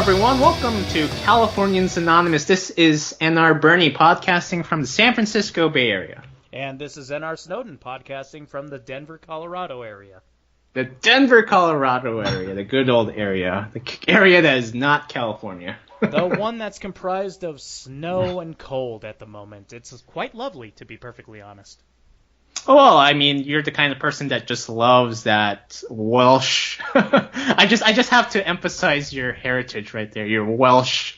everyone. Welcome to Californians Anonymous. This is NR Bernie podcasting from the San Francisco Bay Area. And this is NR Snowden podcasting from the Denver, Colorado area. The Denver, Colorado area, the good old area, the area that is not California. The one that's comprised of snow and cold at the moment. It's quite lovely, to be perfectly honest. Well, I mean, you're the kind of person that just loves that Welsh. I just have to emphasize your heritage right there. You're Welsh.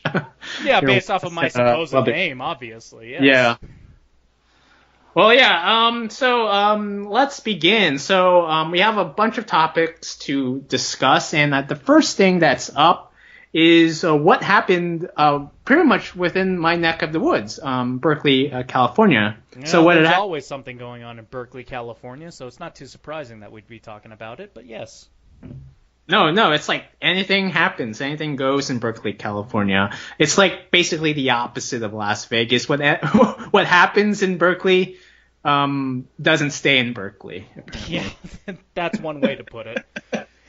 Yeah, based off of my supposed name, obviously. Yes. Yeah. Well, yeah. So let's begin. So we have a bunch of topics to discuss, and the first thing that's up is what happened pretty much within my neck of the woods, Berkeley, California. Yeah, so what there's always something going on in Berkeley, California, so it's not too surprising that we'd be talking about it, but yes. No, it's like anything happens, anything goes in Berkeley, California. It's like basically the opposite of Las Vegas. What happens in Berkeley doesn't stay in Berkeley. Apparently. Yeah, that's one way to put it.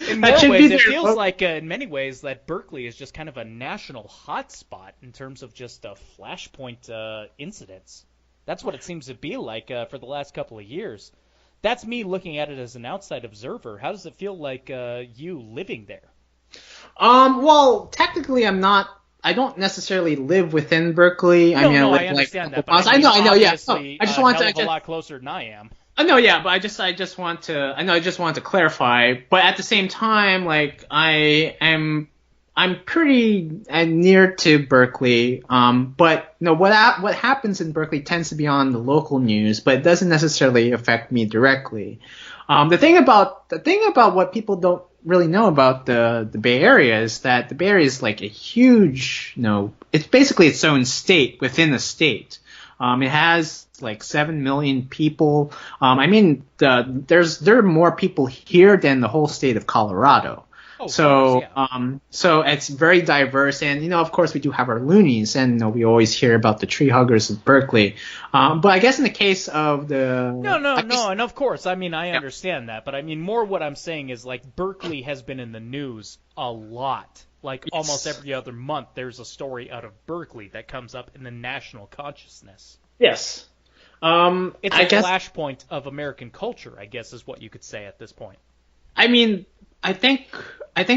In more ways, it feels like, in many ways, that Berkeley is just kind of a national hotspot in terms of just flashpoint incidents. That's what it seems to be like for the last couple of years. That's me looking at it as an outside observer. How does it feel like you living there? Well, technically, I don't necessarily live within Berkeley. I understand that. But I know. Yeah. I just want to a lot closer than I am. No, yeah, but I just want to clarify. But at the same time, like I'm pretty near to Berkeley. But no, what happens in Berkeley tends to be on the local news, but it doesn't necessarily affect me directly. The thing about what people don't really know about the Bay Area is that the Bay Area is like a huge, it's basically its own state within a state. It has like 7 million people. I mean, there are more people here than the whole state of Colorado. Oh, so, yeah. So it's very diverse, and of course, we do have our loonies, and we always hear about the tree huggers of Berkeley. But I guess in the case of the no, and of course, I mean, I understand that, but I mean, more what I'm saying is like Berkeley has been in the news a lot. Like almost every other month, there's a story out of Berkeley that comes up in the national consciousness. Yes. It's a flashpoint of American culture, I guess, is what you could say at this point. I mean, I think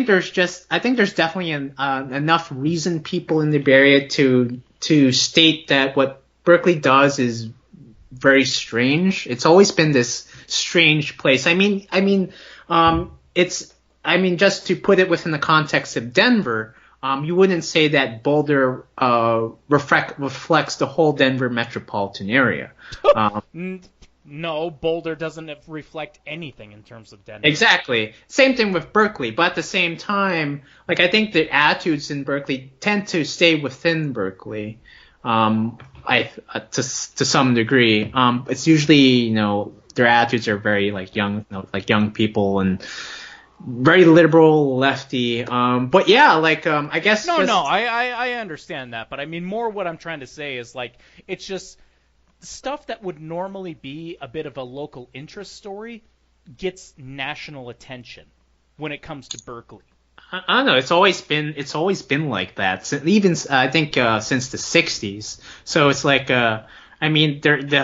there's definitely enough reason people in the Bay Area to state that what Berkeley does is very strange. It's always been this strange place. I mean, just to put it within the context of Denver, you wouldn't say that Boulder reflects the whole Denver metropolitan area. No, Boulder doesn't reflect anything in terms of Denver. Exactly. Same thing with Berkeley, but at the same time, like I think the attitudes in Berkeley tend to stay within Berkeley, to some degree. It's usually their attitudes are very like young people and very liberal, lefty. But yeah, I guess. I understand that, but I mean more what I'm trying to say is like it's just. Stuff that would normally be a bit of a local interest story gets national attention when it comes to Berkeley. I don't know. It's always been like that. Even I think since the '60s. So it's like the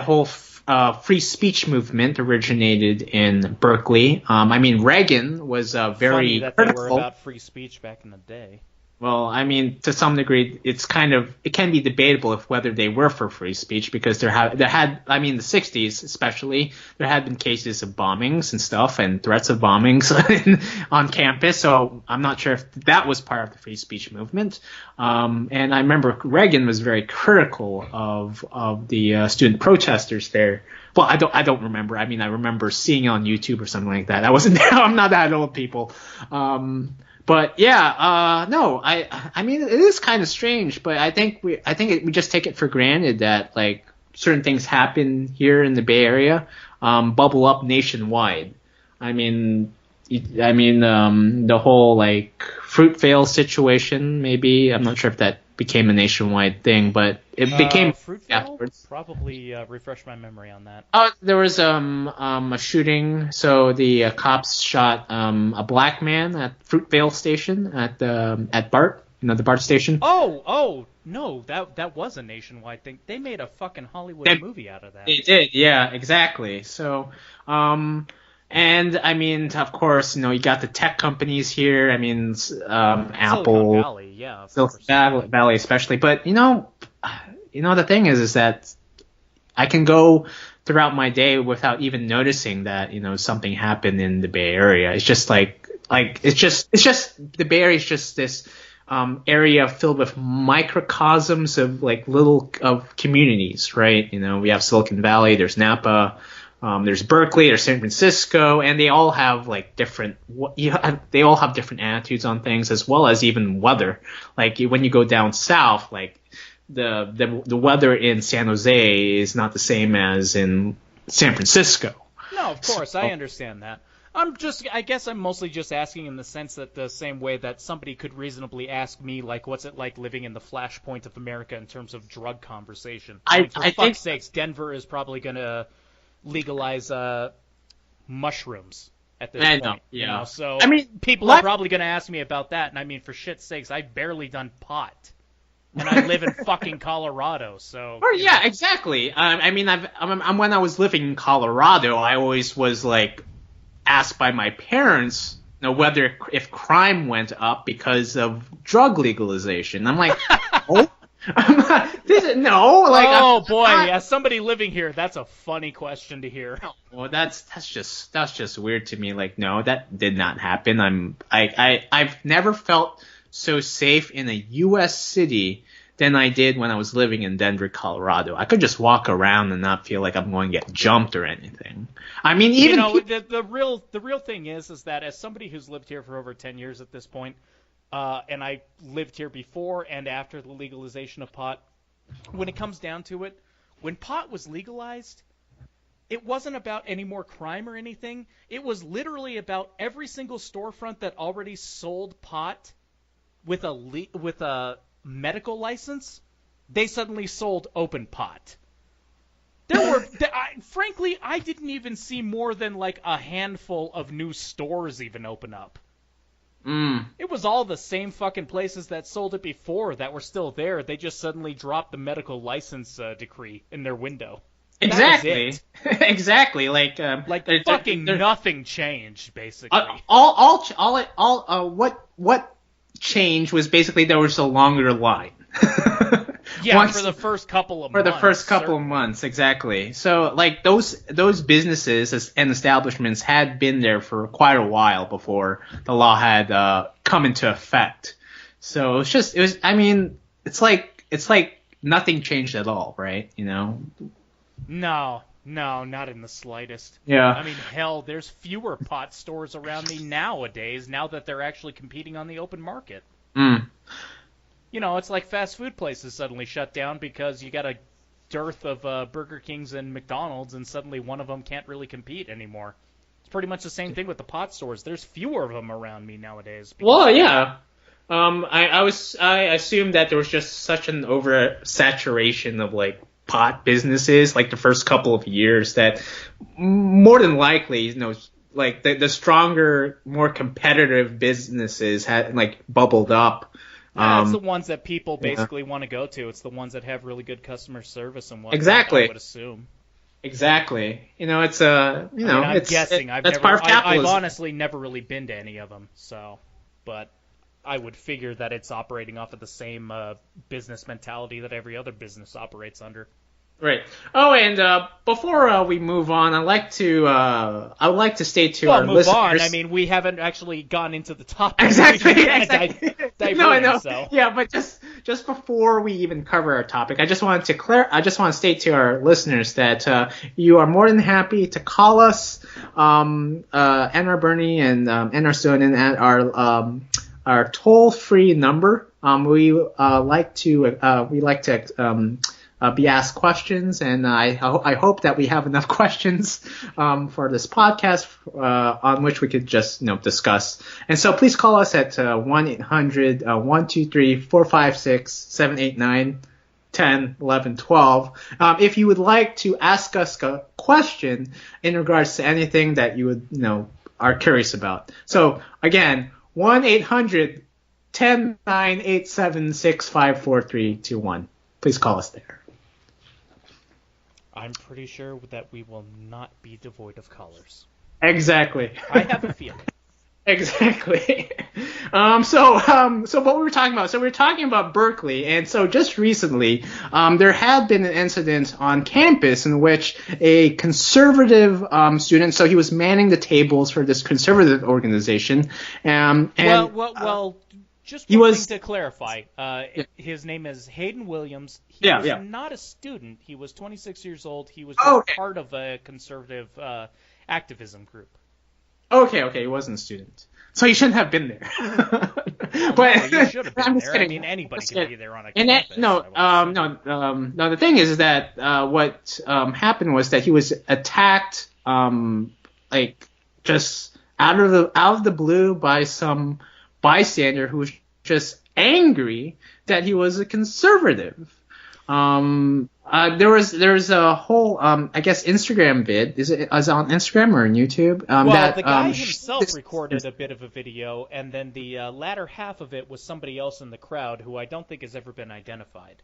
whole free speech movement originated in Berkeley. I mean Reagan was very funny that critical. They were about free speech back in the day. Well, I mean, to some degree, it can be debatable if whether they were for free speech because the '60s especially, there had been cases of bombings and stuff and threats of bombings on campus. So I'm not sure if that was part of the free speech movement. And I remember Reagan was very critical of the student protesters there. Well, I don't remember. I mean, I remember seeing it on YouTube or something like that. I wasn't there. I'm not that old, people. But yeah, no, I mean, it is kind of strange, but I think we just take it for granted that like certain things happen here in the Bay Area, bubble up nationwide. I mean, the whole like Fruitvale situation, maybe. I'm not sure if that became a nationwide thing, but it became afterwards. Probably refresh my memory on that. There was a shooting. So the cops shot a black man at Fruitvale Station at BART. the BART station. Oh, no, that was a nationwide thing. They made a fucking Hollywood movie out of that. They did, yeah, exactly. So, and I mean, of course, you got the tech companies here. I mean, Apple, Silicon Valley, yeah, Silicon Valley especially. But the thing is that I can go throughout my day without even noticing that something happened in the Bay Area. It's just it's just the Bay Area is just this area filled with microcosms of little communities, right? We have Silicon Valley, there's Napa, there's Berkeley, there's San Francisco, and they all have different attitudes on things, as well as even weather. Like when you go down south, the weather in San Jose is not the same as in San Francisco. No, of course, I understand that. I guess I'm mostly just asking in the sense that the same way that somebody could reasonably ask me, what's it like living in the flashpoint of America in terms of drug conversation? For fuck's sakes, Denver is probably going to legalize mushrooms at this point. Yeah. So people are probably going to ask me about that, and I mean, for shit's sakes, I've barely done pot. And I live in fucking Colorado, so. Oh yeah, exactly. When I was living in Colorado, I always was asked by my parents, whether if crime went up because of drug legalization. I'm like, oh, as somebody living here, that's a funny question to hear. Well, that's just weird to me. No, that did not happen. I've never felt so safe in a U.S. city than I did when I was living in Denver, Colorado. I could just walk around and not feel like I'm going to get jumped or anything. I mean, even the real thing is that as somebody who's lived here for over 10 years at this point, and I lived here before and after the legalization of pot, when it comes down to it, when pot was legalized, it wasn't about any more crime or anything. It was literally about every single storefront that already sold pot with a medical license, they suddenly sold open pot. Frankly, I didn't even see more than a handful of new stores even open up. It was all the same fucking places that sold it before that were still there. They just suddenly dropped the medical license decree in their window. Exactly. Exactly. Nothing changed, basically. What changed was basically there was a longer line. Yeah, for the first couple of months. For the first couple of months, exactly. So, those businesses and establishments had been there for quite a while before the law had come into effect. So it's like nothing changed at all, right? No, not in the slightest. Yeah. I mean, hell, there's fewer pot stores around me nowadays, now that they're actually competing on the open market. It's like fast food places suddenly shut down because you got a dearth of Burger Kings and McDonald's, and suddenly one of them can't really compete anymore. It's pretty much the same thing with the pot stores. There's fewer of them around me nowadays. Well, yeah. I assumed that there was just such an oversaturation of pot businesses the first couple of years that more than likely, the stronger, more competitive businesses had bubbled up. It's the ones that people basically want to go to. It's the ones that have really good customer service and whatnot. Exactly. I would assume. Exactly. I'm guessing. That's part of capitalism. I've honestly never really been to any of them, but I would figure that it's operating off of the same business mentality that every other business operates under. Right. Oh, and before we move on, I'd like to state to our listeners. Move on. I mean, we haven't actually gone into the topic. Exactly. No, I know. So. Yeah, but just before we even cover our topic, I just want to state to our listeners that you are more than happy to call us, NR Bernie and NR Snowden at our toll-free number. We like to be asked questions, and I hope that we have enough questions for this podcast on which we could just discuss. And so please call us at 1-800-123-456-789 10, 11, 12. If you would like to ask us a question in regards to anything that you would are curious about. So again, 1-800 10-9-876-54321. Please call us there. I'm pretty sure that we will not be devoid of callers. Exactly. I have a feeling. Exactly. So what we were talking about? So we were talking about Berkeley, and so just recently, there had been an incident on campus in which a conservative student, so he was manning the tables for this conservative organization, just one thing to clarify. His name is Hayden Williams. He was not a student. He was 26 years old. He was just part of a conservative activism group. Okay, he wasn't a student. So he shouldn't have been there. But you should have been there. I mean, anybody can be there on a campus. The thing is that what happened was that he was attacked, just out of the blue by some bystander who was just angry that he was a conservative. There was a whole I guess Instagram vid. Is it on Instagram or on YouTube? The guy himself recorded a bit of a video, and then the latter half of it was somebody else in the crowd who I don't think has ever been identified.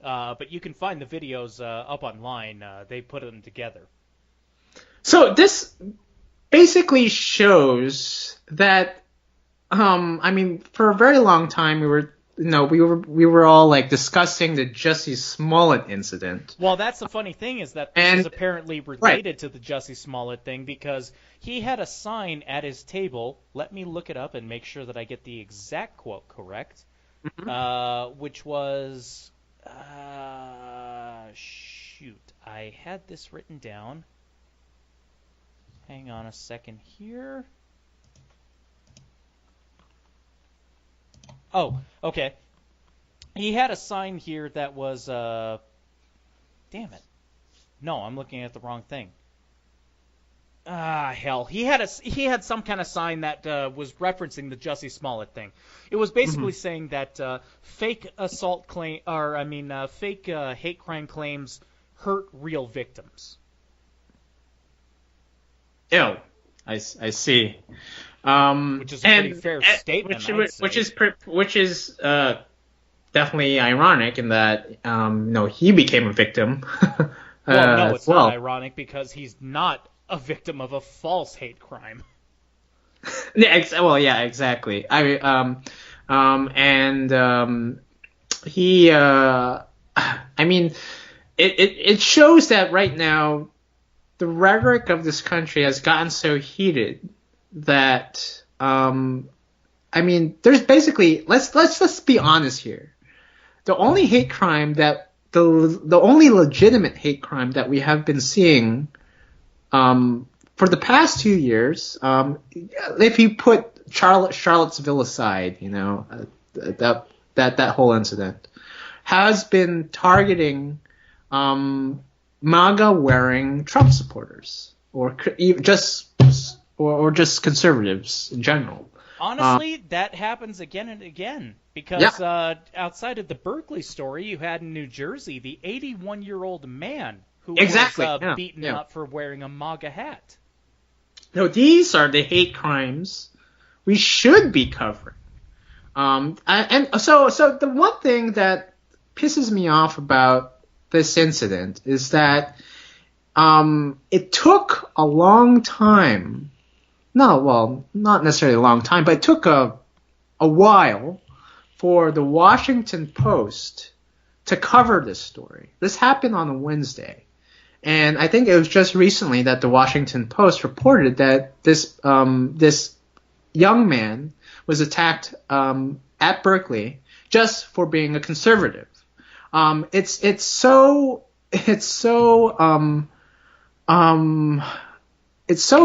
But you can find the videos up online. They put them together. So this basically shows that for a very long time we were all like discussing the Jussie Smollett incident. Well, that's the funny thing is that this is apparently related to the Jussie Smollett thing because he had a sign at his table. Let me look it up and make sure that I get the exact quote correct. Mm-hmm. Which was I had this written down. Hang on a second here. Oh, okay. He had a sign here that was, damn it. No, I'm looking at the wrong thing. Hell. He had some kind of sign that was referencing the Jussie Smollett thing. It was basically saying that fake hate crime claims hurt real victims. Ew. I see. Which is a pretty fair statement, which is definitely ironic in that he became a victim. Well, no, it's not ironic because he's not a victim of a false hate crime. Exactly. It shows that right now the rhetoric of this country has gotten so heated that there's basically let's just be honest here. The only hate crime that the only legitimate hate crime that we have been seeing for the past 2 years, if you put Charlottesville aside, that whole incident has been targeting MAGA wearing Trump supporters or just conservatives in general. Honestly, that happens again and again because outside of the Berkeley story, you had in New Jersey the 81-year-old man who was beaten up for wearing a MAGA hat. No, these are the hate crimes we should be covering. So the one thing that pisses me off about this incident is that it took a long time. Not necessarily a long time, but it took a while for the Washington Post to cover this story. This happened on a Wednesday. And I think it was just recently that the Washington Post reported that this young man was attacked at Berkeley just for being a conservative. It's so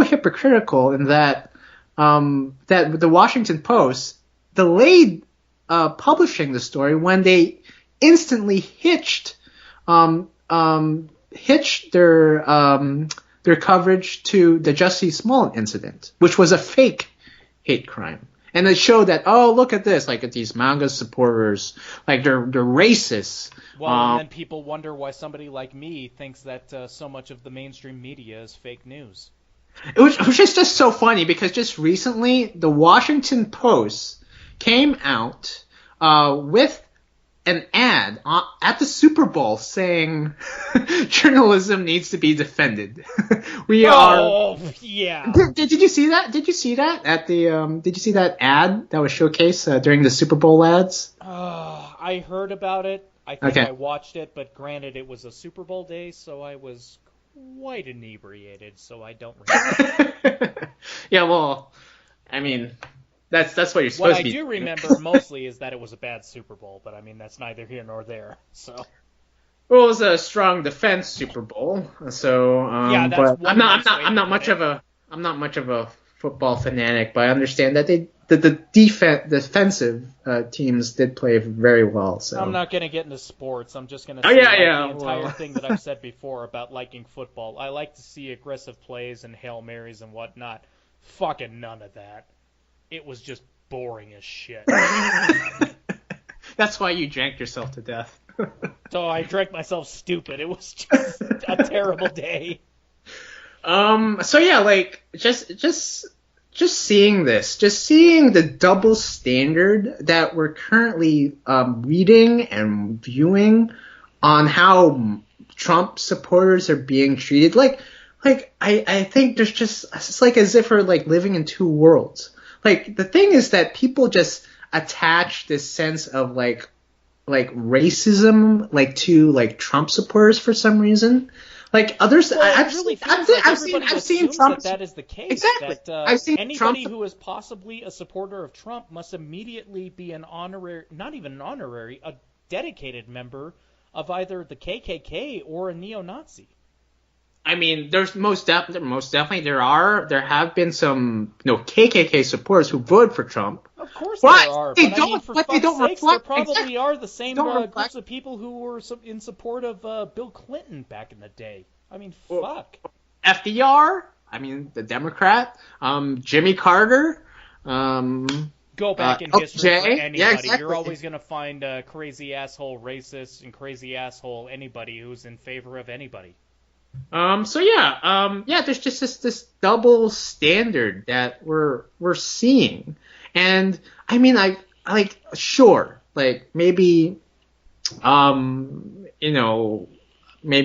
hypocritical in that that the Washington Post delayed publishing the story when they instantly hitched their coverage to the Jussie Smollett incident, which was a fake hate crime. And it showed that, look at this, like at these MAGA supporters, like they're racist. Well, and then people wonder why somebody like me thinks that so much of the mainstream media is fake news. Which is just so funny because just recently the Washington Post came out with an ad at the Super Bowl saying journalism needs to be defended. Oh, yeah. Did you see that? Did you see that at the? Did you see that ad that was showcased during the Super Bowl ads? I heard about it. I think I watched it, but granted, it was a Super Bowl day, so I was quite inebriated, so I don't remember. Yeah, well, I mean. That's what you're supposed to be. What I do remember mostly is that it was a bad Super Bowl, but I mean that's neither here nor there. So. Well, it was a strong defense Super Bowl, so yeah, that's but I'm not much of a football fanatic, but I understand that the defensive teams did play very well. So I'm not going to get into sports. I'm just going to say the entire thing that I've said before about liking football. I like to see aggressive plays and Hail Marys and whatnot. Fucking none of that. It was just boring as shit. That's why you drank yourself to death. So I drank myself stupid. It was just a terrible day. So yeah, like just seeing this, just seeing the double standard that we're currently reading and viewing on how Trump supporters are being treated. Like I think there's just, it's like as if we're like living in two worlds. Like, the thing is that people just attach this sense of, like racism, like, to, like, Trump supporters for some reason. Like, others, well, I've seen Trump. That is the case. Exactly. That, I've seen anybody Trump. Who is possibly a supporter of Trump must immediately be an honorary, not even an honorary, a dedicated member of either the KKK or a neo-Nazi. I mean, there's most definitely there have been some KKK supporters who voted for Trump. Of course there are, but I mean, for fuck's sakes, there probably exactly. are the same groups of people who were in support of Bill Clinton back in the day. I mean, fuck. FDR, I mean, the Democrat, Jimmy Carter, Go back in history for anybody. Yeah, exactly. You're always going to find a crazy asshole racist and crazy asshole anybody who's in favor of anybody. So there's just this double standard that we're seeing, and I mean, sure, like maybe, maybe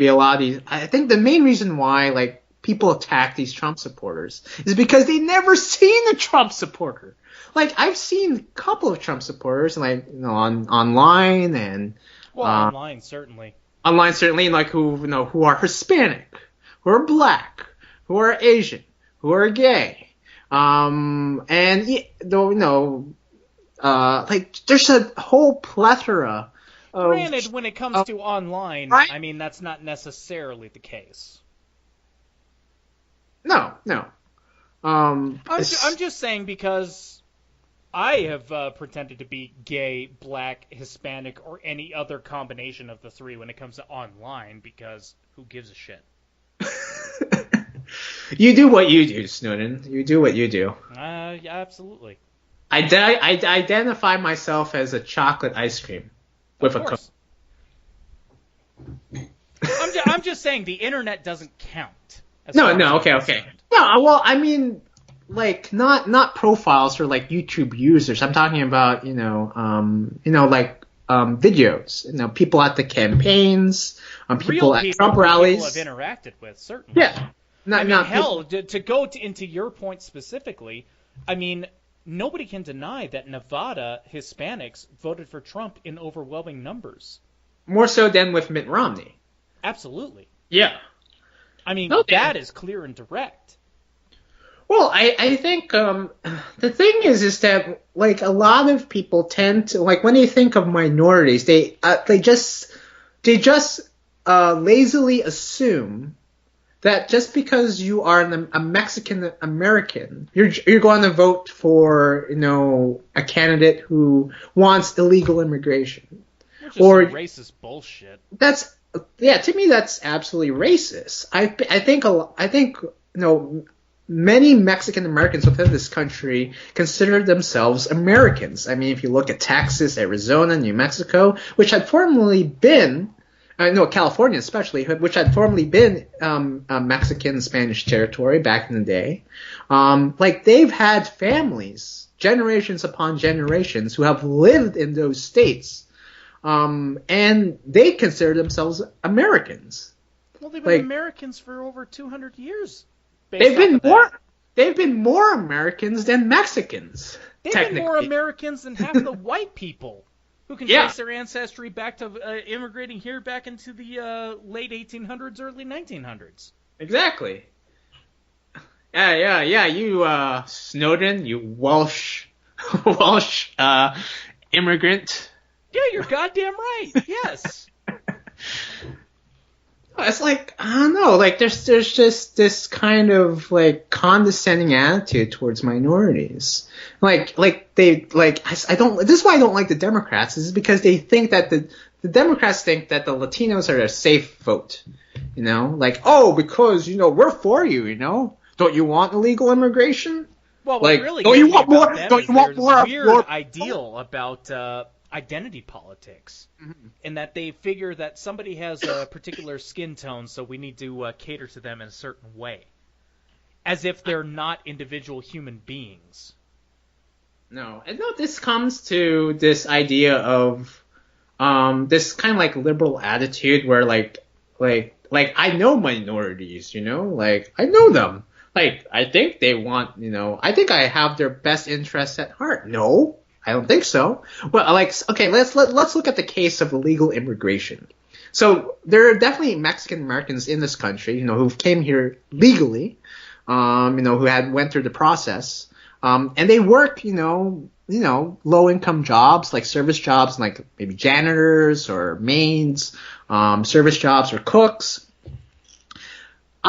a lot of these. I think the main reason why like people attack these Trump supporters is because they never seen a Trump supporter. Like I've seen a couple of Trump supporters, like online and online certainly. Online, certainly, like who are Hispanic, who are Black, who are Asian, who are gay, like there's a whole plethora. Granted, when it comes to online, right? I mean that's not necessarily the case. No. I'm just saying because I have pretended to be gay, Black, Hispanic, or any other combination of the three when it comes to online, because who gives a shit? You do what you do, Snowden. You do what you do. Yeah, absolutely. I identify myself as a chocolate ice cream with a cup. I'm just saying the internet doesn't count. Okay. No, well, I mean, like not profiles for like YouTube users. I'm talking about videos. People at the campaigns, people at Trump rallies. People have interacted with, certainly. Yeah. To go into your point specifically, I mean, nobody can deny that Nevada Hispanics voted for Trump in overwhelming numbers. More so than with Mitt Romney. Absolutely. Yeah. I mean, that is clear and direct. Well, I think the thing is that like a lot of people tend to, like, when they think of minorities, they just lazily assume that just because you are a Mexican American, you're going to vote for a candidate who wants illegal immigration. Which is some racist bullshit. To me that's absolutely racist. I think many Mexican Americans within this country consider themselves Americans. I mean, if you look at Texas, Arizona, New Mexico, which had formerly been, California especially, which had formerly been Mexican Spanish territory back in the day, like they've had families generations upon generations who have lived in those states, and they consider themselves Americans. Well, they've been Americans for over 200 years. They've been more Americans than Mexicans. They've been more Americans than half the white people who can trace their ancestry back to immigrating here back into the late 1800s, early 1900s. Exactly. Yeah. You Snowden, you Welsh immigrant. Yeah, you're goddamn right. Yes. It's like, I don't know, like there's just this kind of like condescending attitude towards minorities. This is why I don't like the Democrats, is because they think that the Democrats think that the Latinos are a safe vote. You know, like, oh, because, you know, we're for you, you know. Don't you want illegal immigration? Well, what really don't you want more? Don't you want more? Weird ideal about identity politics, in that they figure that somebody has a particular skin tone, so we need to cater to them in a certain way, as if they're not individual human beings. No, and no, this comes to this idea of this kind of like liberal attitude where like I know minorities, you know, like I know them. Like, I think they want, you know, I think I have their best interests at heart. No, I don't think so. Well, like, okay, let's look at the case of illegal immigration. So there are definitely Mexican Americans in this country, you know, who came here legally, you know, who went through the process, and they work, you know, low income jobs, like service jobs, like maybe janitors or maids, service jobs or cooks.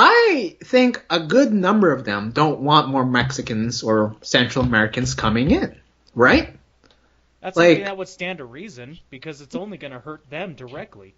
I think a good number of them don't want more Mexicans or Central Americans coming in, right? That's something that would stand to reason, because it's only going to hurt them directly.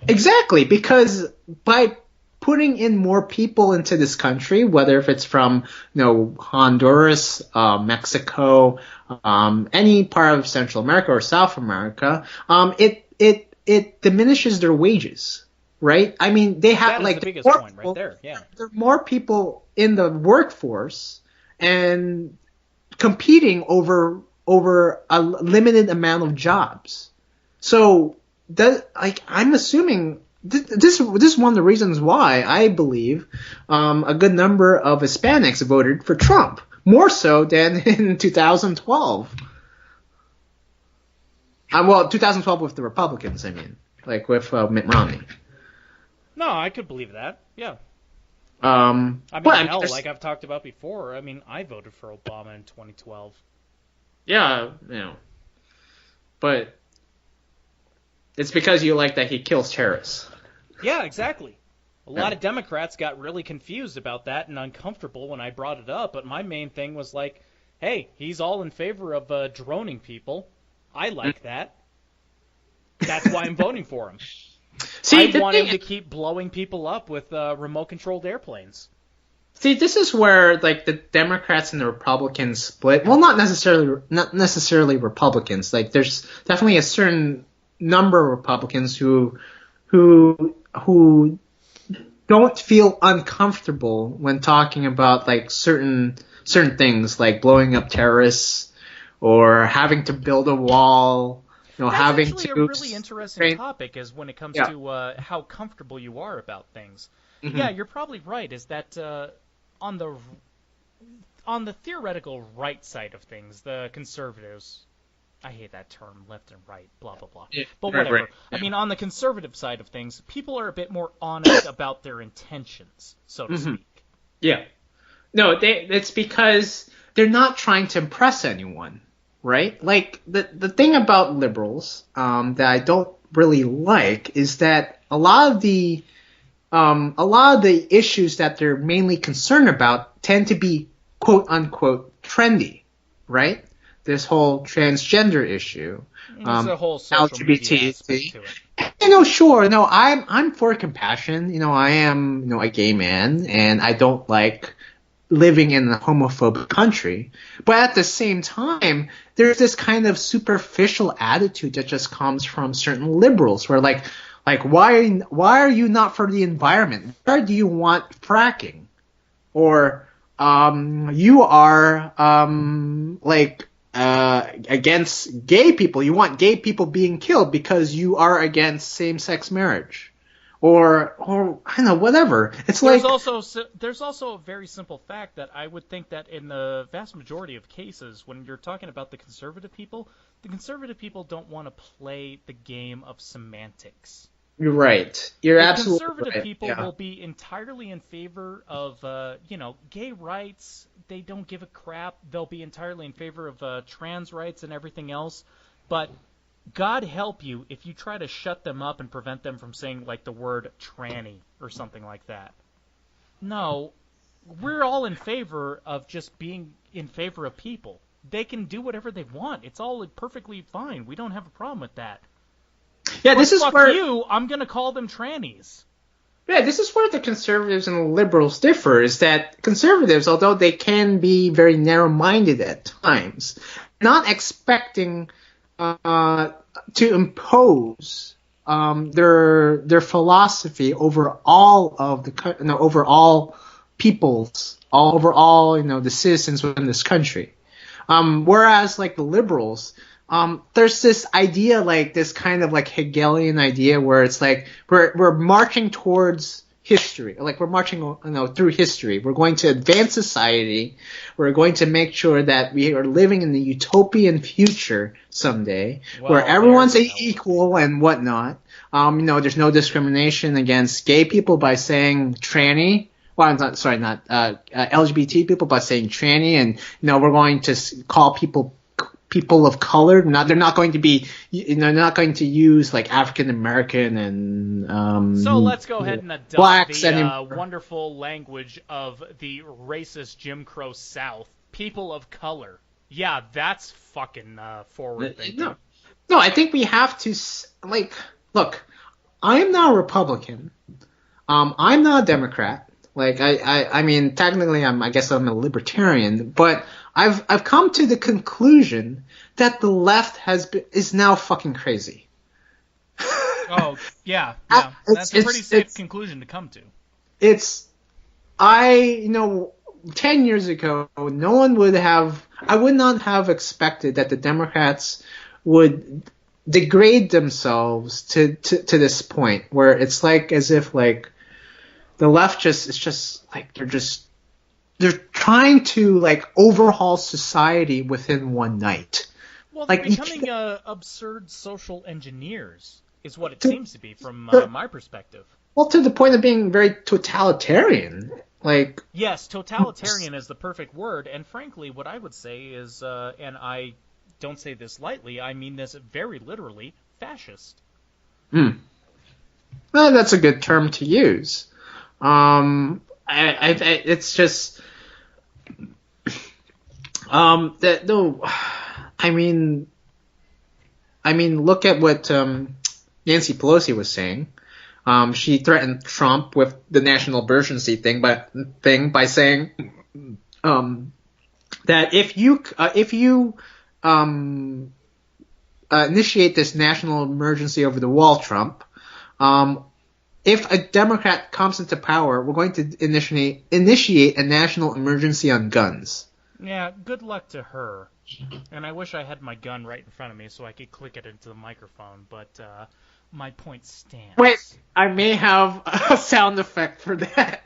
Exactly, because by putting in more people into this country, whether if it's from, you know, Honduras, Mexico, any part of Central America or South America, it diminishes their wages. Right? I mean, they have the biggest point right there. Yeah. There are more people in the workforce and competing over a limited amount of jobs. So I'm assuming this is one of the reasons why I believe a good number of Hispanics voted for Trump, more so than in 2012. 2012 with the Republicans, I mean, like with Mitt Romney. No, I could believe that. Yeah. Like I've talked about before, I mean, I voted for Obama in 2012. Yeah, you know. But it's because you like that he kills terrorists. Yeah, exactly. A lot of Democrats got really confused about that and uncomfortable when I brought it up, but my main thing was like, hey, he's all in favor of droning people. I like that. That's why I'm voting for him. I want him to keep blowing people up with remote-controlled airplanes. See, this is where like the Democrats and the Republicans split. Well, not necessarily Republicans. Like, there's definitely a certain number of Republicans who don't feel uncomfortable when talking about like certain things, like blowing up terrorists or having to build a wall. You know, That's actually a really interesting topic, is when it comes to how comfortable you are about things. Mm-hmm. Yeah, you're probably right. Is that on the theoretical right side of things, the conservatives, I hate that term, left and right, blah blah blah. Yeah, but whatever. Right. Yeah. I mean, on the conservative side of things, people are a bit more honest about their intentions, so to speak. Yeah. No, it's because they're not trying to impress anyone. Right? Like, the thing about liberals that I don't really like is that a lot of the issues that they're mainly concerned about tend to be quote unquote trendy, right? This whole transgender issue, there's a whole social media aspect to it. You know, sure, no, I'm for compassion. You know, I am, you know, a gay man, and I don't like living in a homophobic country. But at the same time, there's this kind of superficial attitude that just comes from certain liberals where like why are you not for the environment? Why do you want fracking? Or you are against gay people. You want gay people being killed because you are against same-sex marriage. Or I don't know, whatever. There's also a very simple fact that I would think that in the vast majority of cases, when you're talking about the conservative people don't want to play the game of semantics. You're right. You're absolutely right. Conservative people will be entirely in favor of, gay rights. They don't give a crap. They'll be entirely in favor of trans rights and everything else. But God help you if you try to shut them up and prevent them from saying, like, the word tranny or something like that. No, we're all in favor of just being in favor of people. They can do whatever they want. It's all perfectly fine. We don't have a problem with that. Yeah, this is where I'm going to call them trannies. Yeah, this is where the conservatives and the liberals differ, is that conservatives, although they can be very narrow-minded at times, not expecting to impose their philosophy over all of the over all peoples, over all the citizens within this country. Whereas like the liberals, there's this idea, like this kind of like Hegelian idea, where it's like we're marching towards history, like we're marching through history. We're going to advance society. We're going to make sure that we are living in the utopian future someday, where everyone's equal and whatnot. There's no discrimination against gay people by saying tranny. Well, I'm not LGBT people by saying tranny, and we're going to call people of color. They're not going to be, they're not going to use like African American and so let's go ahead and adopt the wonderful language of the racist Jim Crow South. People of color. Yeah, that's fucking forward thinking. No, I think we have to look. I'm not a Republican. I'm not a Democrat. I mean, technically, I guess I'm a libertarian, but I've come to the conclusion that the left is now fucking crazy. Oh, yeah. That's a pretty safe conclusion to come to. 10 years ago, I would not have expected that the Democrats would degrade themselves to this point where it's like as if like the left they're trying to like overhaul society within one night. Well, they're becoming absurd social engineers is what it seems to be from my perspective. Well, to the point of being very totalitarian. Yes, totalitarian is the perfect word, and frankly, what I would say is, and I don't say this lightly, I mean this very literally, fascist. Well, that's a good term to use. It's just, look at what Nancy Pelosi was saying. She threatened Trump with the national emergency thing by saying that if you initiate this national emergency over the wall, Trump, if a Democrat comes into power, we're going to initiate a national emergency on guns. Yeah, good luck to her. And I wish I had my gun right in front of me so I could click it into the microphone, but my point stands. Wait, I may have a sound effect for that.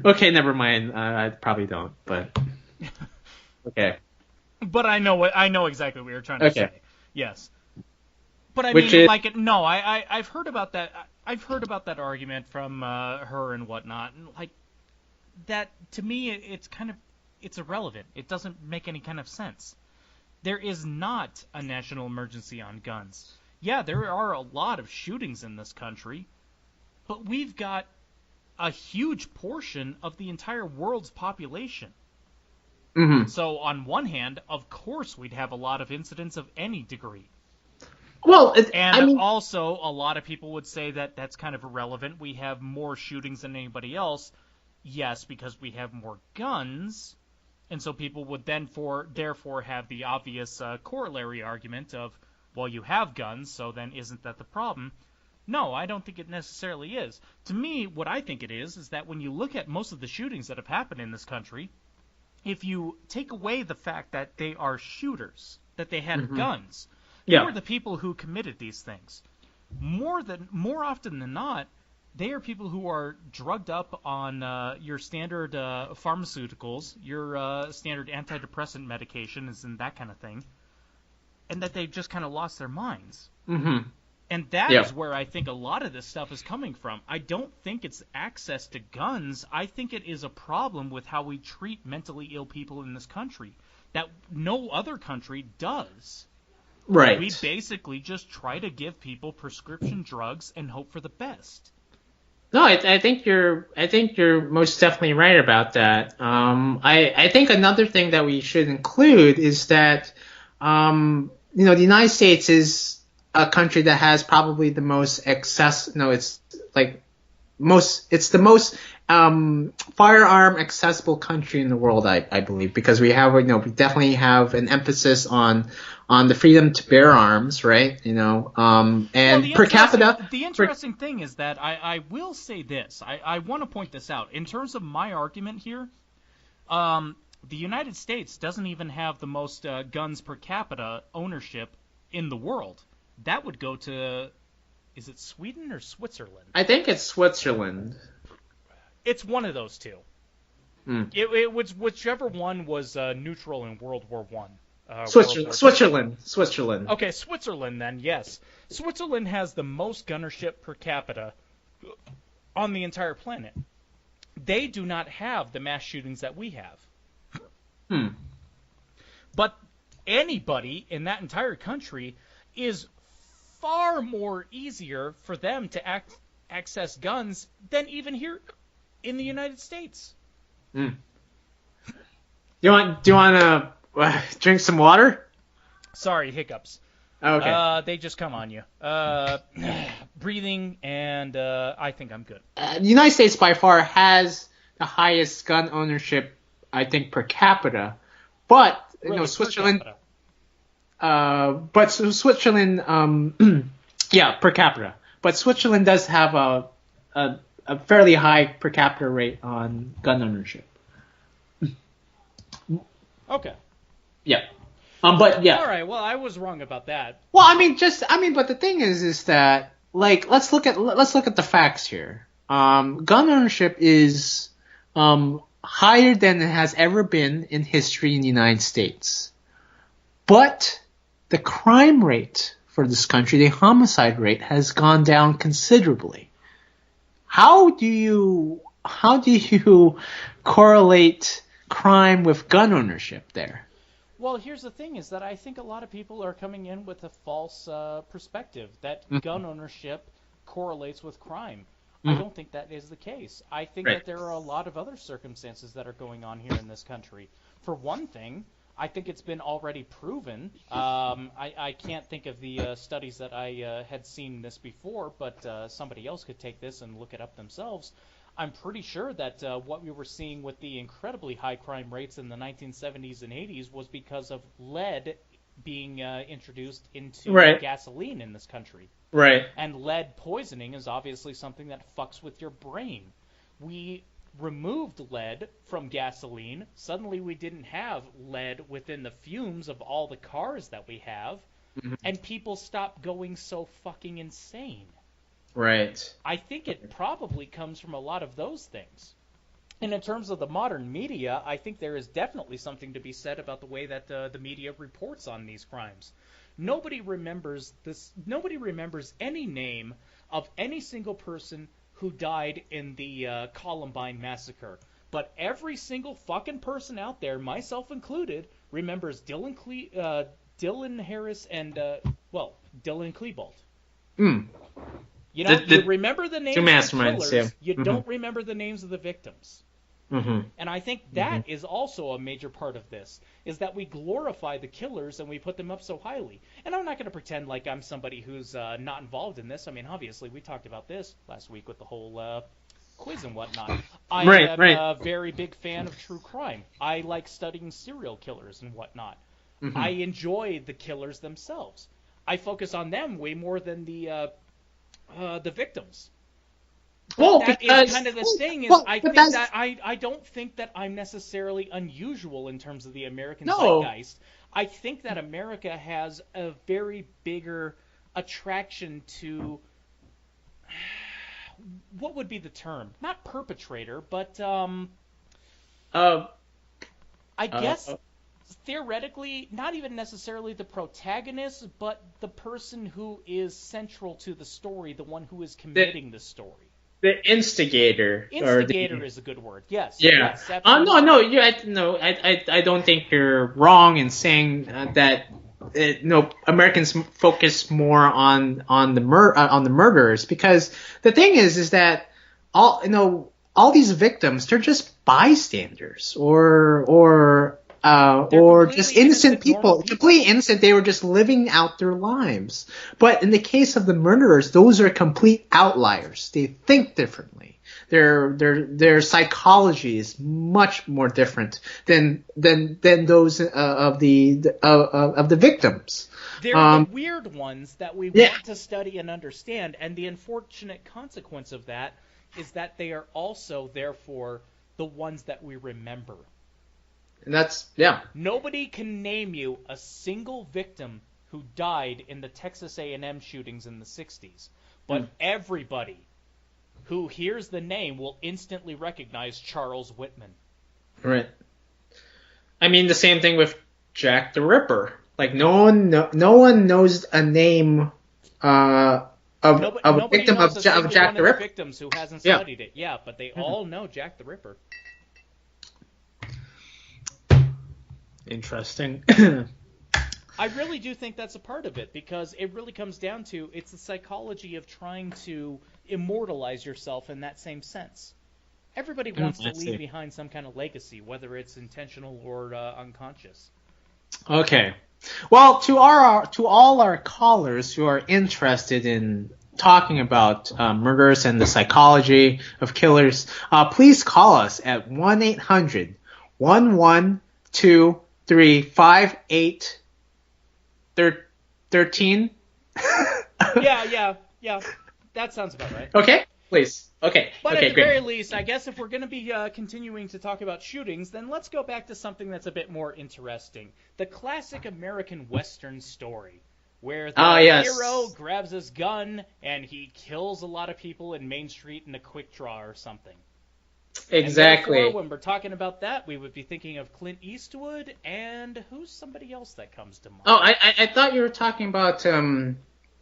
Okay, never mind. I probably don't, but okay. But I know exactly what you're trying to say. Yes. But I I've heard about that. I've heard about that argument from her and whatnot, and like that to me, it's irrelevant. It doesn't make any kind of sense. There is not a national emergency on guns. Yeah, there are a lot of shootings in this country, but we've got a huge portion of the entire world's population. Mm-hmm. So on one hand, of course, we'd have a lot of incidents of any degree. Well, also, a lot of people would say that that's kind of irrelevant. We have more shootings than anybody else. Yes, because we have more guns, and so people would therefore have the obvious corollary argument of, well, you have guns, so then isn't that the problem? No, I don't think it necessarily is. To me, what I think it is that when you look at most of the shootings that have happened in this country, if you take away the fact that they are shooters, that they had guns, who are the people who committed these things? More often than not, they are people who are drugged up on your standard pharmaceuticals, your standard antidepressant medications, and that kind of thing, and that they've just kind of lost their minds. Mm-hmm. And that is where I think a lot of this stuff is coming from. I don't think it's access to guns. I think it is a problem with how we treat mentally ill people in this country that no other country does. Right. We basically just try to give people prescription drugs and hope for the best. No, I think you're most definitely right about that. I think another thing that we should include is that the United States is a country that has probably the most it's the most firearm accessible country in the world, I believe, because we definitely have an emphasis on the freedom to bear arms, right? And per capita. The interesting thing is that I will say this. I want to point this out. In terms of my argument here, the United States doesn't even have the most guns per capita ownership in the world. That would go to, is it Sweden or Switzerland? I think it's Switzerland. It's one of those two. It was whichever one was neutral in World War I. Switzerland. Okay, Switzerland then, yes. Switzerland has the most gunnership per capita on the entire planet. They do not have the mass shootings that we have. But anybody in that entire country is far more easier for them to access guns than even here in the United States. Do you want to drink some water? Sorry, hiccups. Okay. They just come on you. Breathing, and I think I'm good. The United States by far has the highest gun ownership, I think, per capita. But Really, Switzerland. But Switzerland, per capita. But Switzerland does have a fairly high per capita rate on gun ownership. Okay. Yeah. But yeah. All right. Well, I was wrong about that. Well, but the thing is that let's look at the facts here. Gun ownership is higher than it has ever been in history in the United States, but the crime rate for this country, the homicide rate, has gone down considerably. How do you correlate crime with gun ownership there? Well, here's the thing: is that I think a lot of people are coming in with a false perspective that gun ownership correlates with crime. I don't think that is the case. I think that there are a lot of other circumstances that are going on here in this country. For one thing, I think it's been already proven. I can't think of the studies that I had seen this before, but somebody else could take this and look it up themselves. I'm pretty sure that what we were seeing with the incredibly high crime rates in the 1970s and 80s was because of lead being introduced into gasoline in this country. Right. And lead poisoning is obviously something that fucks with your brain. We removed lead from gasoline. Suddenly we didn't have lead within the fumes of all the cars that we have, and people stopped going so fucking insane. Right. I think it probably comes from a lot of those things. And in terms of the modern media, I think there is definitely something to be said about the way that the media reports on these crimes. Nobody remembers any name of any single person who died in the Columbine massacre. But every single fucking person out there, myself included, remembers Dylan Harris and, Dylan Klebold. You know, you remember the names of the killers, you don't remember the names of the victims. And I think that is also a major part of this, is that we glorify the killers and we put them up so highly. And I'm not going to pretend like I'm somebody who's not involved in this. I mean, obviously, we talked about this last week with the whole quiz and whatnot. I am a very big fan of true crime. I like studying serial killers and whatnot. I enjoy the killers themselves. I focus on them way more than the The victims. Well, that because is kind of the thing. Is I don't think that I'm necessarily unusual in terms of the American zeitgeist. I think that America has a very bigger attraction to what would be the term? Not perpetrator, but I guess theoretically, not even necessarily the protagonist, but the person who is central to the story, the one who is committing the story. The instigator. Instigator is a good word. Yes. Yeah. Yes, I don't think you're wrong in saying that. Americans focus more on the murderers, because the thing is that all these victims, they're just bystanders or just innocent people, completely innocent. They were just living out their lives. But in the case of the murderers, those are complete outliers. They think differently. Their psychology is much more different than those of the victims. They're the weird ones that we want to study and understand, and the unfortunate consequence of that is that they are also, therefore, the ones that we remember. And that's, Nobody can name you a single victim who died in the Texas A&M shootings in the 60s, but everybody who hears the name will instantly recognize Charles Whitman. Right. I mean, the same thing with Jack the Ripper. Like, no one knows a name of a victim of Jack the Ripper. Victims who hasn't studied it, but they all know Jack the Ripper. Interesting. I really do think that's a part of it, because it really comes down to, it's the psychology of trying to immortalize yourself in that same sense. Everybody wants to leave behind some kind of legacy, whether it's intentional or unconscious. Okay. Well, to all our callers who are interested in talking about murders and the psychology of killers, please call us at 1-800-112-358-13. Yeah. That sounds about right. Okay, please. Okay. But at the very least, I guess if we're going to be continuing to talk about shootings, then let's go back to something that's a bit more interesting. The classic American Western story, where the hero grabs his gun and he kills a lot of people in Main Street in a quick draw or something. Exactly. And therefore, when we're talking about that, we would be thinking of Clint Eastwood, and who's somebody else that comes to mind? Oh, I thought you were talking about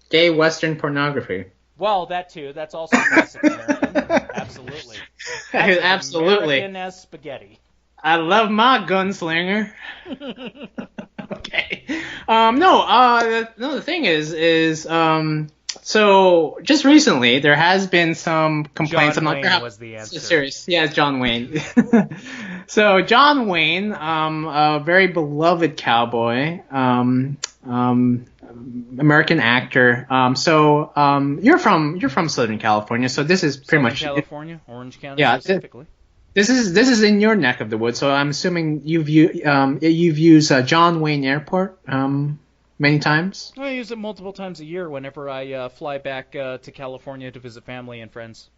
gay Western pornography. Well, that too. That's also classic American. Absolutely. That's absolutely. American as spaghetti. I love my gunslinger. Okay. The thing is so just recently there has been some complaints. John Wayne was the answer. Serious. Yeah, John Wayne. So John Wayne, a very beloved cowboy, American actor. You're from Southern California, so this is pretty much California, Orange County specifically. This is in your neck of the woods, so I'm assuming you've used John Wayne Airport many times. I use it multiple times a year whenever I fly back to California to visit family and friends.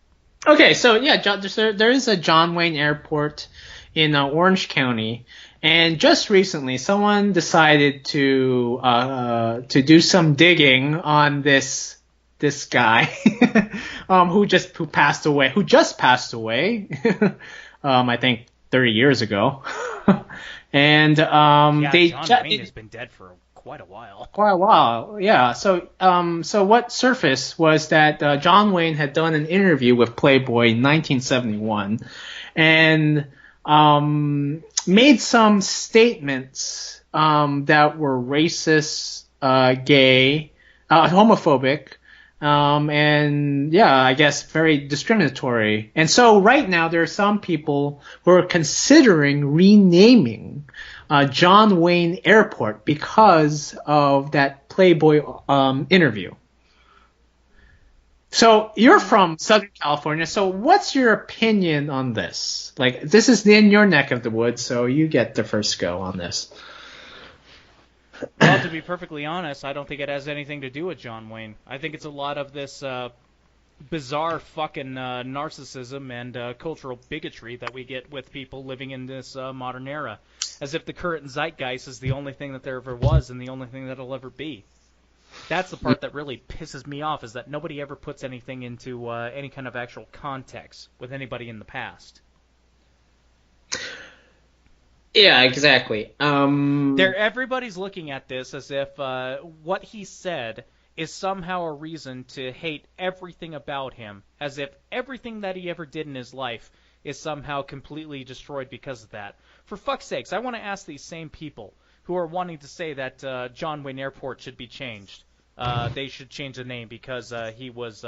Okay, so there is a John Wayne Airport in Orange County, and just recently someone decided to do some digging on this guy who just passed away. I think 30 years ago. And John Wayne has been dead for quite a while. Yeah. So what surfaced was that John Wayne had done an interview with Playboy in 1971, and made some statements that were racist, gay, homophobic, and I guess very discriminatory. And so right now there are some people who are considering renaming John Wayne Airport because of that Playboy interview. So you're from Southern California, so what's your opinion on this? Like, this is in your neck of the woods, so you get the first go on this. Well, to be perfectly honest, I don't think it has anything to do with John Wayne. I think it's a lot of this bizarre fucking narcissism and cultural bigotry that we get with people living in this modern era, as if the current zeitgeist is the only thing that there ever was and the only thing that'll ever be. That's the part that really pisses me off, is that nobody ever puts anything into any kind of actual context with anybody in the past. Yeah, exactly. Everybody's looking at this as if what he said is somehow a reason to hate everything about him, as if everything that he ever did in his life is somehow completely destroyed because of that. For fuck's sakes, I want to ask these same people who are wanting to say that John Wayne Airport should be changed. They should change the name because he was,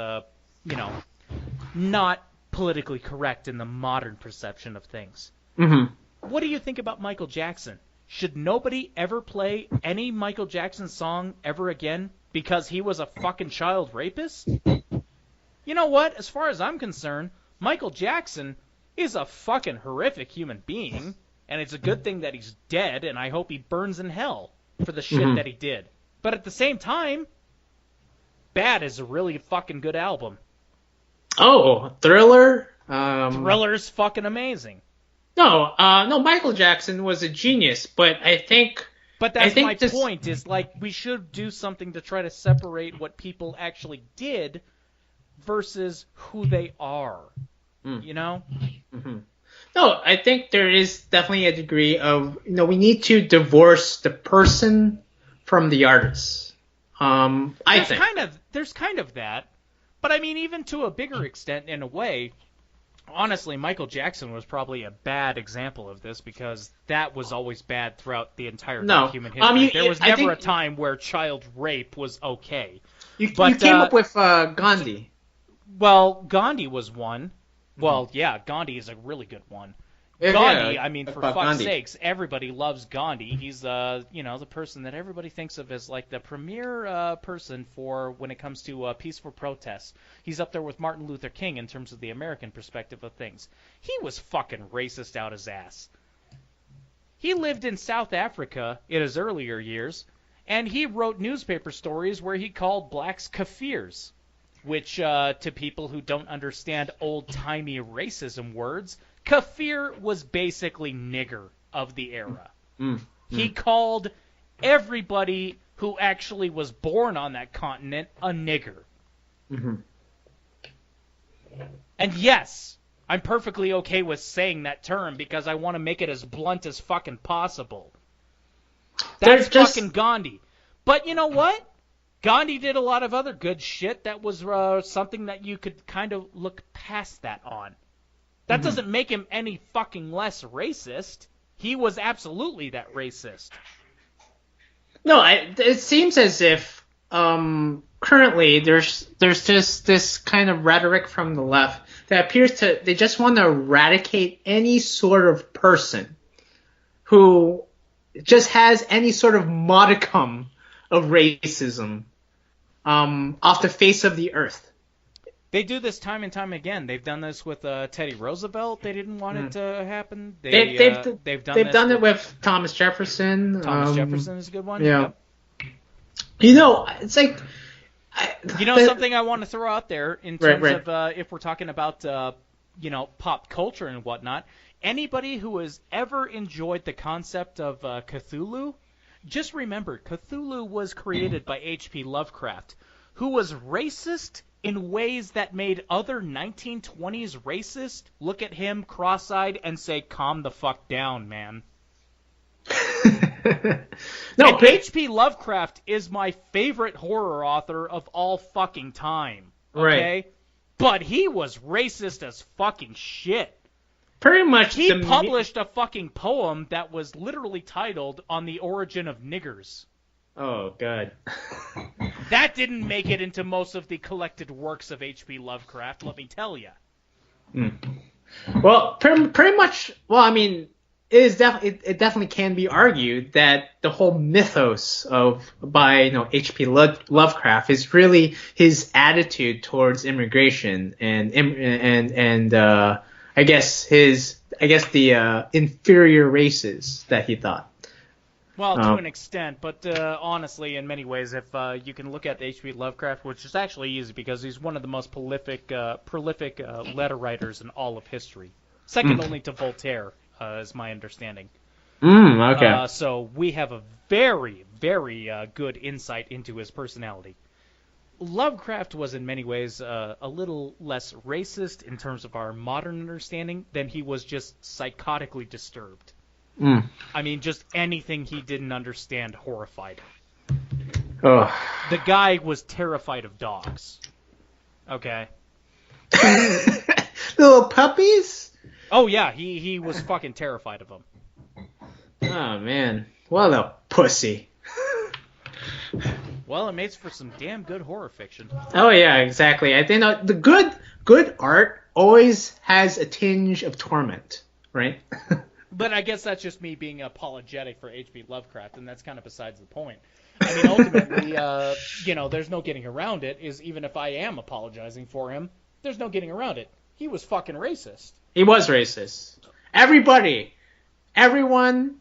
not politically correct in the modern perception of things. Mm-hmm. What do you think about Michael Jackson? Should nobody ever play any Michael Jackson song ever again because he was a fucking child rapist? You know what? As far as I'm concerned, Michael Jackson is a fucking horrific human being, and it's a good thing that he's dead, and I hope he burns in hell for the shit that he did. But at the same time, Bad is a really fucking good album. Oh, Thriller? Thriller's fucking amazing. No, Michael Jackson was a genius, but I think... But that's my point, is like, we should do something to try to separate what people actually did versus who they are, you know? Mm-hmm. No, I think there is definitely a degree of, we need to divorce the person from the artist. There's kind of that, but I mean, even to a bigger extent, in a way, honestly, Michael Jackson was probably a bad example of this, because that was always bad throughout the entire human history. There was never a time where child rape was okay. You came up with Gandhi. Well, Gandhi was one. Well, yeah, Gandhi is a really good one. Gandhi, I mean, for fuck's sakes, everybody loves Gandhi. He's, the person that everybody thinks of as, like, the premier person for when it comes to peaceful protests. He's up there with Martin Luther King in terms of the American perspective of things. He was fucking racist out his ass. He lived in South Africa in his earlier years, and he wrote newspaper stories where he called blacks kafirs, which, to people who don't understand old-timey racism words, kafir was basically nigger of the era. He called everybody who actually was born on that continent a nigger. Mm-hmm. And yes, I'm perfectly okay with saying that term because I want to make it as blunt as fucking possible. That's fucking Gandhi. But you know what? Gandhi did a lot of other good shit that was something that you could kind of look past that on. That doesn't make him any fucking less racist. He was absolutely that racist. No, it seems as if currently there's just this kind of rhetoric from the left that appears they just want to eradicate any sort of person who just has any sort of modicum of racism off the face of the earth. They do this time and time again. They've done this with Teddy Roosevelt. They didn't want it to happen. They've done it with Thomas Jefferson. Thomas Jefferson is a good one. Yeah. Yep. It's like... something I want to throw out there in terms of if we're talking about, pop culture and whatnot, anybody who has ever enjoyed the concept of Cthulhu, just remember, Cthulhu was created by H.P. Lovecraft, who was racist in ways that made other 1920s racists look at him cross-eyed and say, calm the fuck down, man. H.P. Lovecraft is my favorite horror author of all fucking time. Okay? Right. But he was racist as fucking shit. Pretty much. He published a fucking poem that was literally titled On the Origin of Niggers. Oh, God. That didn't make it into most of the collected works of H.P. Lovecraft, let me tell you. Well, pretty much, well, I mean, it definitely can be argued that the whole mythos by H.P. Lovecraft is really his attitude towards immigration and I guess the inferior races that he thought. Well, to an extent, but honestly, in many ways, if you can look at H.P. Lovecraft, which is actually easy because he's one of the most prolific letter writers in all of history, second only to Voltaire, is my understanding. Okay. So we have a very, very good insight into his personality. Lovecraft was in many ways a little less racist in terms of our modern understanding than he was just psychotically disturbed. I mean, just anything he didn't understand horrified him. Oh. The guy was terrified of dogs. Okay? Little puppies? Oh, yeah, he was fucking terrified of them. Oh, man. What a pussy. Well, it makes for some damn good horror fiction. Oh, yeah, exactly. I think the good art always has a tinge of torment, right? But I guess that's just me being apologetic for H.P. Lovecraft, and that's kind of besides the point. I mean, ultimately, there's no getting around it, is even if I am apologizing for him, there's no getting around it. He was fucking racist. He was racist. Everyone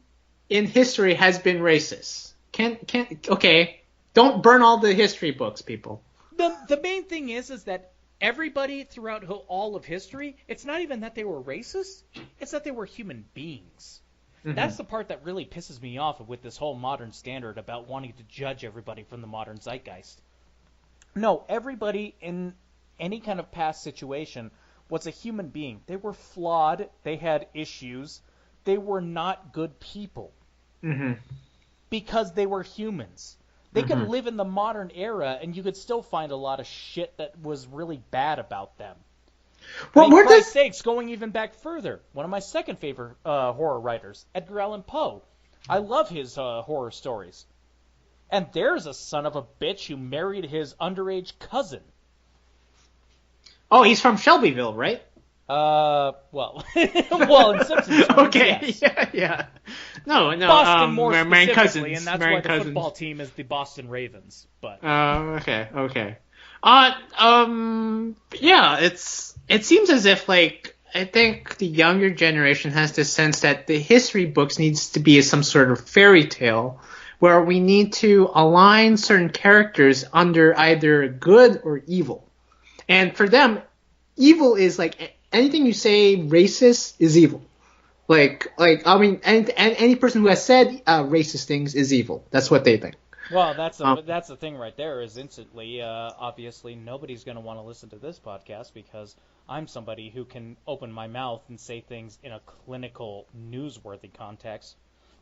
in history has been racist. Okay, don't burn all the history books, people. The main thing is that everybody throughout all of history, it's not even that they were racist, it's that they were human beings. Mm-hmm. That's the part that really pisses me off with this whole modern standard about wanting to judge everybody from the modern zeitgeist. No, everybody in any kind of past situation was a human being. They were flawed, they had issues, they were not good people. Mm-hmm. Because they were humans. They could live in the modern era, and you could still find a lot of shit that was really bad about them. Well, for Christ's sakes, going even back further, one of my second favorite horror writers, Edgar Allan Poe. I love his horror stories. And there's a son of a bitch who married his underage cousin. Oh, he's from Shelbyville, right? Well, in Simpsons terms, okay, yes. yeah. No. Boston more specifically, cousins, and that's why the football team is the Boston Ravens. But okay. Yeah, it seems as if I think the younger generation has this sense that the history books needs to be some sort of fairy tale where we need to align certain characters under either good or evil, and for them, evil is anything you say racist is evil. I mean, any person who has said racist things is evil. That's what they think. Well, that's the thing right there is instantly, obviously, nobody's going to want to listen to this podcast because I'm somebody who can open my mouth and say things in a clinical, newsworthy context.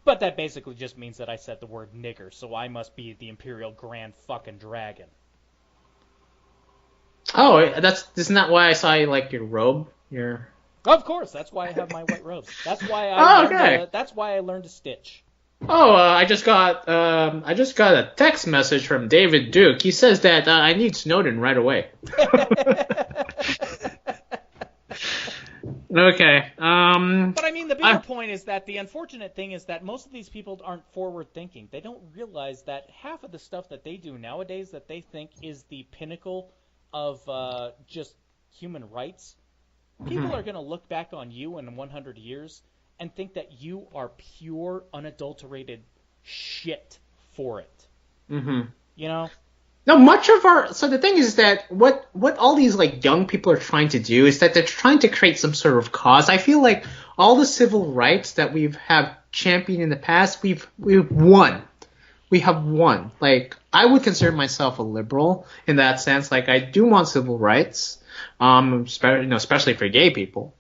But that basically just means that I said the word nigger, so I must be the Imperial Grand fucking Dragon. Oh, isn't that why I saw you your robe? Of course, that's why I have my white robes. That's why that's why I learned to stitch. Oh, I just got a text message from David Duke. He says that I need Snowden right away. Okay. But I mean, the bigger point is that the unfortunate thing is that most of these people aren't forward thinking. They don't realize that half of the stuff that they do nowadays that they think is the pinnacle of just human rights. People are going to look back on you in 100 years and think that you are pure, unadulterated shit for it. Mm-hmm. You know? No, so the thing is that what all these young people are trying to do is that they're trying to create some sort of cause. I feel like all the civil rights that have championed in the past, we've won. We have won. I would consider myself a liberal in that sense. I do want civil rights. Especially for gay people.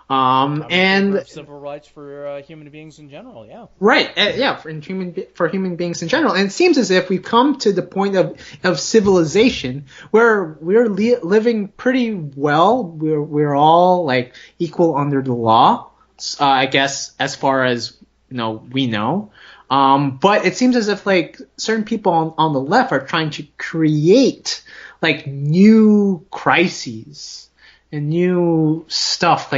And civil rights for human beings in general, yeah. Right, for human beings in general. And it seems as if we've come to the point of civilization where we're living pretty well. We're all equal under the law, I guess, as far as we know. But it seems as if certain people on the left are trying to create new crises and new stuff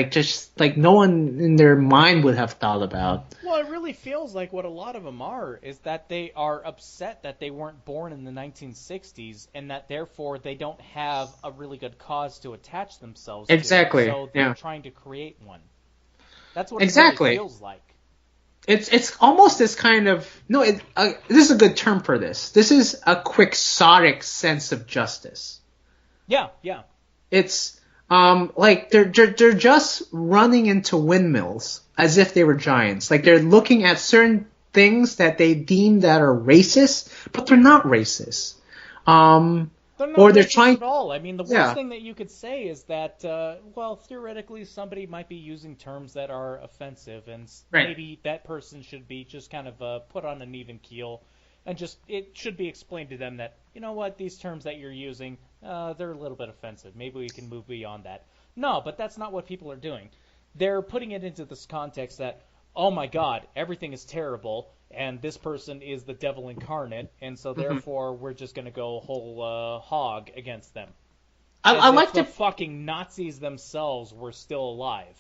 no one in their mind would have thought about. Well, it really feels like what a lot of them are is that they are upset that they weren't born in the 1960s and that therefore they don't have a really good cause to attach themselves to. So they're trying to create one. That's what it really feels like. it's almost this kind of no. This is a good term for this. This is a quixotic sense of justice. Yeah, yeah. It's like they're just running into windmills as if they were giants. Like they're looking at certain things that they deem that are racist, but they're not racist. They're not they're racist trying at all. I mean, the worst thing that you could say is that, well, theoretically, somebody might be using terms that are offensive, and maybe that person should be just kind of put on an even keel, and just it should be explained to them that, you know what, these terms that you're using, they're a little bit offensive. Maybe we can move beyond that. No, but that's not what people are doing. They're putting it into this context that, oh my God, everything is terrible, and this person is the devil incarnate, and so therefore we're just going to go whole hog against them. I like the fucking Nazis themselves were still alive.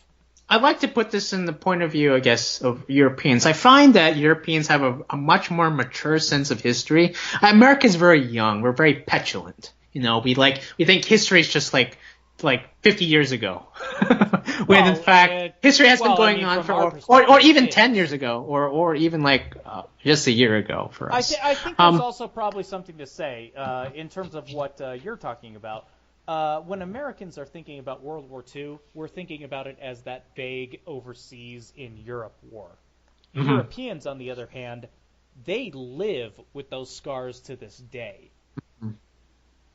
I like to put this in the point of view, I guess, of Europeans. I find that Europeans have a much more mature sense of history. America's very young. We're very petulant. You know, we think history is just like 50 years ago. When in fact, history has been going on for, or even 10 years ago, or even just a year ago for us. I think there's also probably something to say in terms of what you're talking about. When Americans are thinking about World War II, we're thinking about it as that vague overseas in Europe war. Europeans, on the other hand, they live with those scars to this day.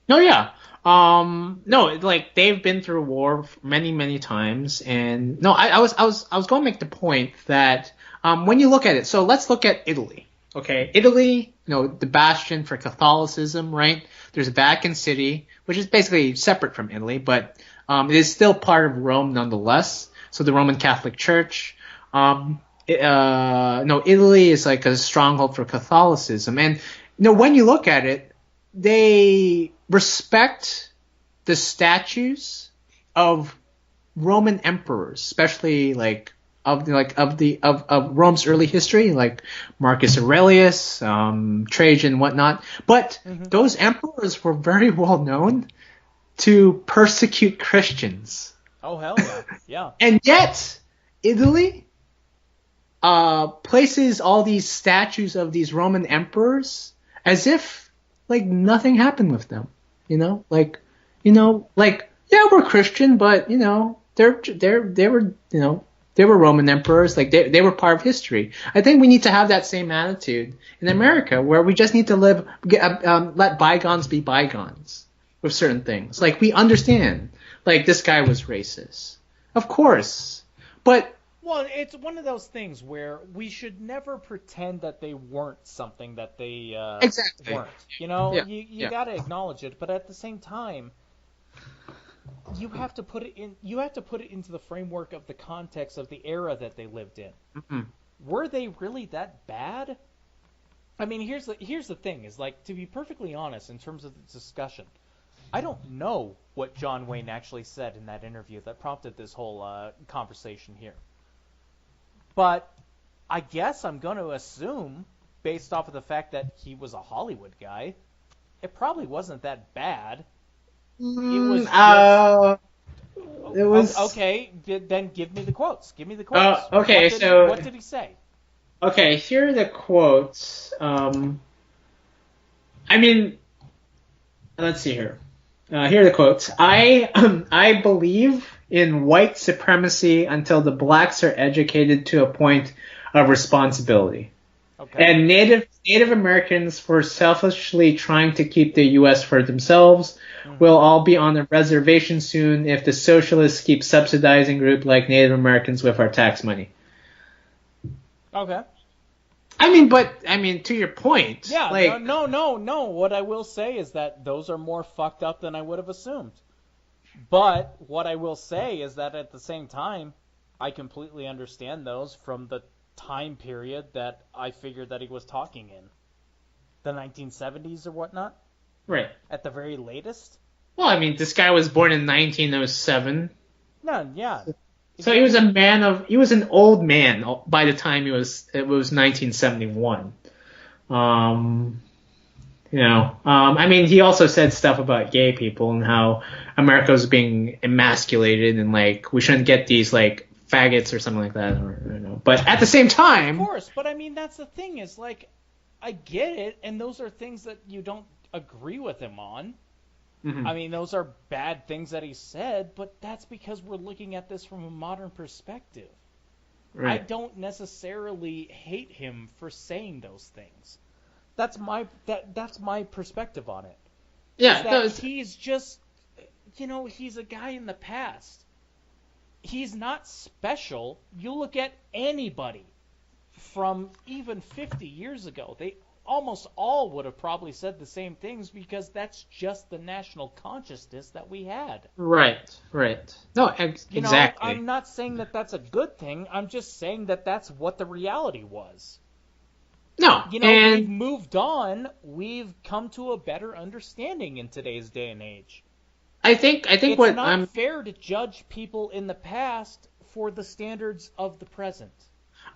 No, yeah. No, like they've been through war many, many times, and no, I was going to make the point that when you look at it, so let's look at Italy. Okay, Italy, the bastion for Catholicism, right? There's Vatican City, which is basically separate from Italy, but it is still part of Rome nonetheless. So the Roman Catholic Church. Italy is like a stronghold for Catholicism, and when you look at it, they respect the statues of Roman emperors, especially of Rome's early history, like Marcus Aurelius, Trajan, whatnot. But those emperors were very well known to persecute Christians. Oh hell yeah, yeah. And yet, Italy places all these statues of these Roman emperors as if nothing happened with them. Yeah, we're Christian, but they were Roman emperors. They were part of history. I think we need to have that same attitude in America, where we just need to let bygones be bygones with certain things. We understand, this guy was racist, of course, but. Well, it's one of those things where we should never pretend that they weren't something that they exactly weren't. You got to acknowledge it, but at the same time, you have to put it in. You have to put it into the framework of the context of the era that they lived in. Mm-hmm. Were they really that bad? I mean, here's the thing: is to be perfectly honest in terms of the discussion. I don't know what John Wayne actually said in that interview that prompted this whole conversation here. But I guess I'm going to assume, based off of the fact that he was a Hollywood guy, it probably wasn't that bad. It was. Okay, then give me the quotes. Give me the quotes. Okay, what did he say? Okay, here are the quotes. Let's see here. Here are the quotes. I believe in white supremacy until the blacks are educated to a point of responsibility. Okay. And Native Americans were selfishly trying to keep the U.S. for themselves. We'll all be on a reservation soon if the socialists keep subsidizing groups like Native Americans with our tax money. Okay. To your point. Yeah, no. What I will say is that those are more fucked up than I would have assumed. But what I will say is that at the same time, I completely understand those from the time period that I figured that he was talking in. The 1970s or whatnot? Right. At the very latest? Well, this guy was born in 1907. No, yeah. So he was an old man by the time it was 1971. He also said stuff about gay people and how America was being emasculated and we shouldn't get these faggots or something like that. Or, I don't know. But at the same time, of course. But I mean, that's the thing is like, I get it, and those are things that you don't agree with him on. I mean, those are bad things that he said, but that's because we're looking at this from a modern perspective. Right. I don't necessarily hate him for saying those things. That's my perspective on it. Yeah, he's just, he's a guy in the past. He's not special. You look at anybody from even 50 years ago. They almost all would have probably said the same things because that's just the national consciousness that we had. Right. No, exactly. I'm not saying that that's a good thing. I'm just saying that that's what the reality was. No, we've moved on. We've come to a better understanding in today's day and age. I think it's not fair to judge people in the past for the standards of the present.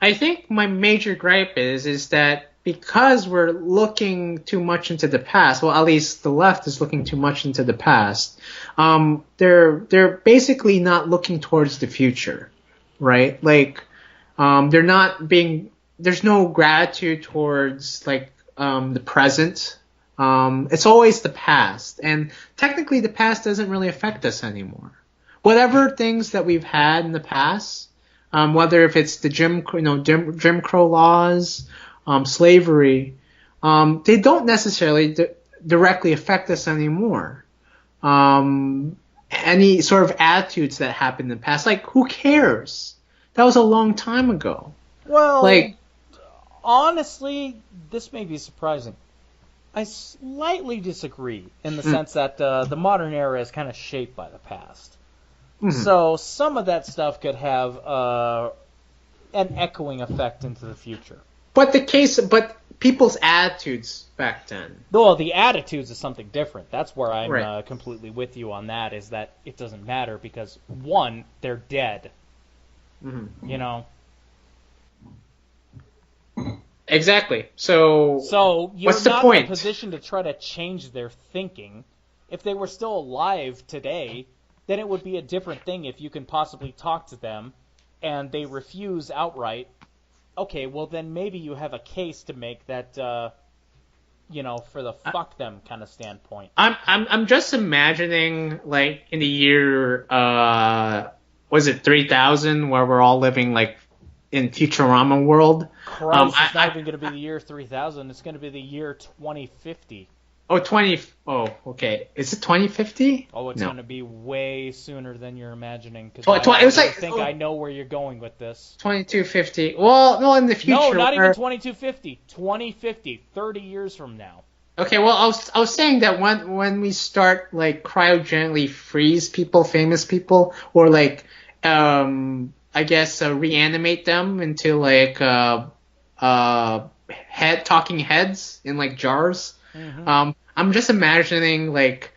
I think my major gripe is that because we're looking too much into the past, well, at least the left is looking too much into the past, they're basically not looking towards the future, right? Like, they're not being, there's no gratitude towards, like, the present. It's always the past. And technically the past doesn't really affect us anymore. Whatever things that we've had in the past, whether if it's the Jim Crow laws, slavery, they don't necessarily directly affect us anymore. Any sort of attitudes that happened in the past, like, who cares? That was a long time ago. Well, honestly, this may be surprising. I slightly disagree in the sense that the modern era is kind of shaped by the past. So some of that stuff could have an echoing effect into the future. But people's attitudes back then. Well, the attitudes is something different. That's where I'm completely with you on that, is that it doesn't matter because, one, they're dead. Exactly. So you're what's the not point? In a position to try to change their thinking. If they were still alive today, then it would be a different thing if you can possibly talk to them and they refuse outright. Okay, well then maybe you have a case to make that, for the fuck them kind of standpoint. I'm just imagining, like, in the year, was it 3000, where we're all living, like, in Futurama world. Christ, it's not even going to be the year 3000. It's going to be the year 2050. Okay. Is it 2050? Oh, it's going to be way sooner than you're imagining. I know where you're going with this. 2250. Well, no, in the future. No, not even 2250. 2050, 30 years from now. Okay, well, I was saying that when we start, like, cryogenically freeze people, famous people, or, like, I guess reanimate them into, like, talking heads in, like, jars. I'm just imagining, like,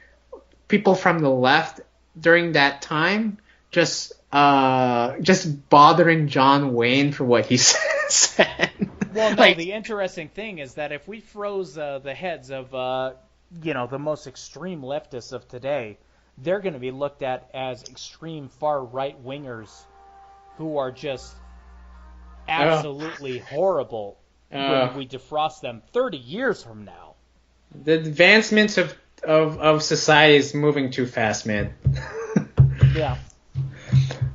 people from the left during that time just bothering John Wayne for what he said. Well, no, the interesting thing is that if we froze the heads of, the most extreme leftists of today, they're going to be looked at as extreme far right-wingers who are just absolutely horrible when we defrost them 30 years from now. The advancements of society is moving too fast, man. Yeah.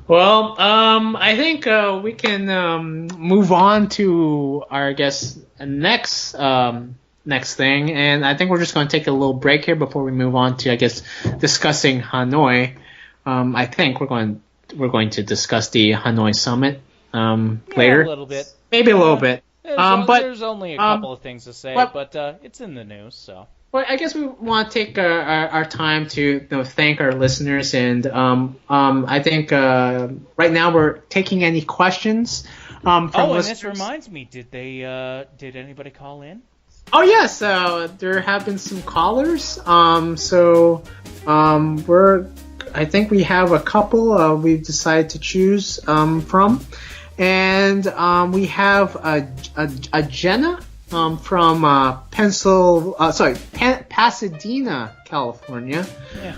Well, I think we can move on to our, I guess, next thing, and I think we're just going to take a little break here before we move on to, I guess, discussing Hanoi. I think we're going to discuss the Hanoi summit later. A little bit. Maybe a little bit. But there's only a couple of things to say, but it's in the news, so. Well, I guess we want to take our time to thank our listeners, and I think right now we're taking any questions from listeners. And this reminds me, did anybody call in? Oh yes, there have been some callers. I think we have a couple we've decided to choose from. And we have a Jenna from Pasadena, California. Yeah.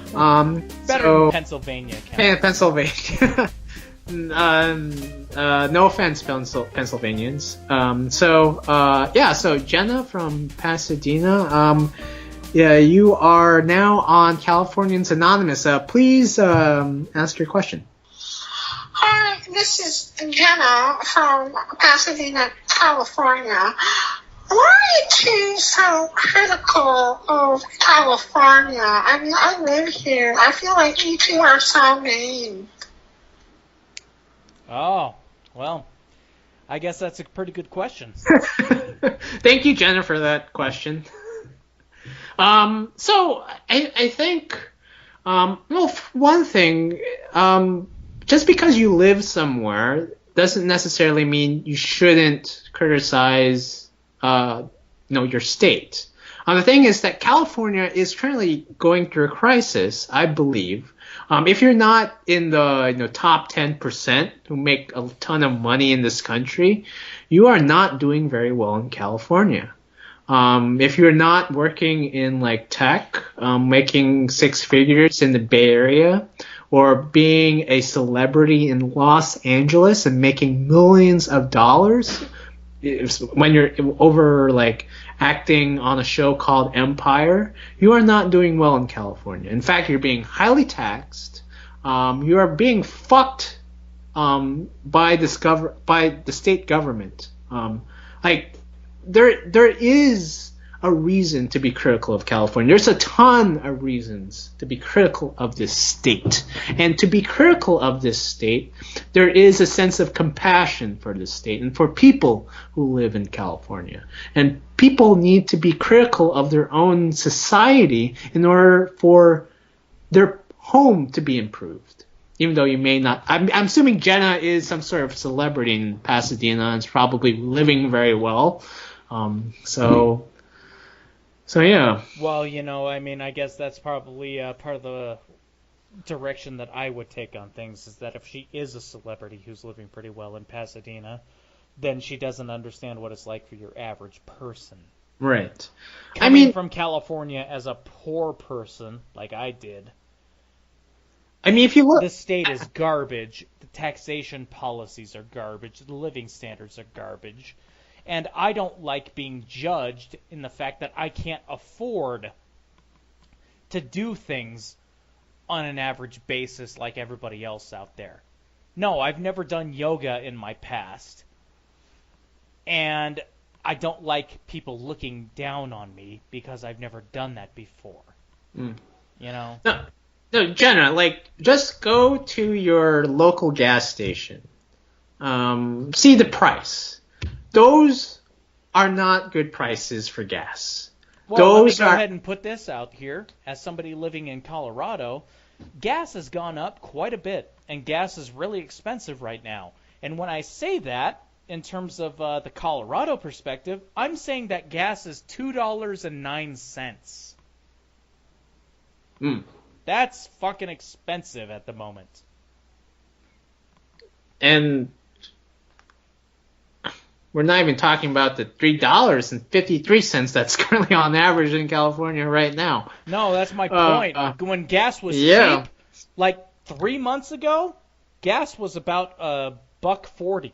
Better than Pennsylvania. Pennsylvania. No offense, Pennsylvanians. So Jenna from Pasadena. Yeah, you are now on Californians Anonymous. Please ask your question. Hi, this is Jenna from Pasadena, California. Why are you so critical of California? I mean, I live here. I feel like you two are so mean. Oh, well, I guess that's a pretty good question. Thank you, Jenna, for that question. So I think, one thing, just because you live somewhere doesn't necessarily mean you shouldn't criticize, your state. The thing is that California is currently going through a crisis, I believe. If you're not in the top 10% who make a ton of money in this country, you are not doing very well in California. If you're not working in like tech, making six figures in the Bay Area, or being a celebrity in Los Angeles and making millions of dollars, when you're over like acting on a show called Empire, you are not doing well in California. In fact, you're being highly taxed. You are being fucked by the state government. There is a reason to be critical of California. There's a ton of reasons to be critical of this state. And to be critical of this state, there is a sense of compassion for this state and for people who live in California. And people need to be critical of their own society in order for their home to be improved. Even though you may not, I'm assuming Jenna is some sort of celebrity in Pasadena and is probably living very well. So yeah. Well, I guess that's probably part of the direction that I would take on things, is that if she is a celebrity who's living pretty well in Pasadena, then she doesn't understand what it's like for your average person. Right. Coming from California as a poor person, like I did. If you look, the state is garbage. The taxation policies are garbage. The living standards are garbage. And I don't like being judged in the fact that I can't afford to do things on an average basis like everybody else out there. No, I've never done yoga in my past. And I don't like people looking down on me because I've never done that before. No, Jenna, just go to your local gas station. See the price. Those are not good prices for gas. Well, let me go ahead and put this out here. As somebody living in Colorado, gas has gone up quite a bit, and gas is really expensive right now. And when I say that, in terms of the Colorado perspective, I'm saying that gas is $2.09. That's fucking expensive at the moment. And we're not even talking about the $3.53 that's currently on average in California right now. No, that's my point. When gas was cheap, like 3 months ago, gas was about $1.40.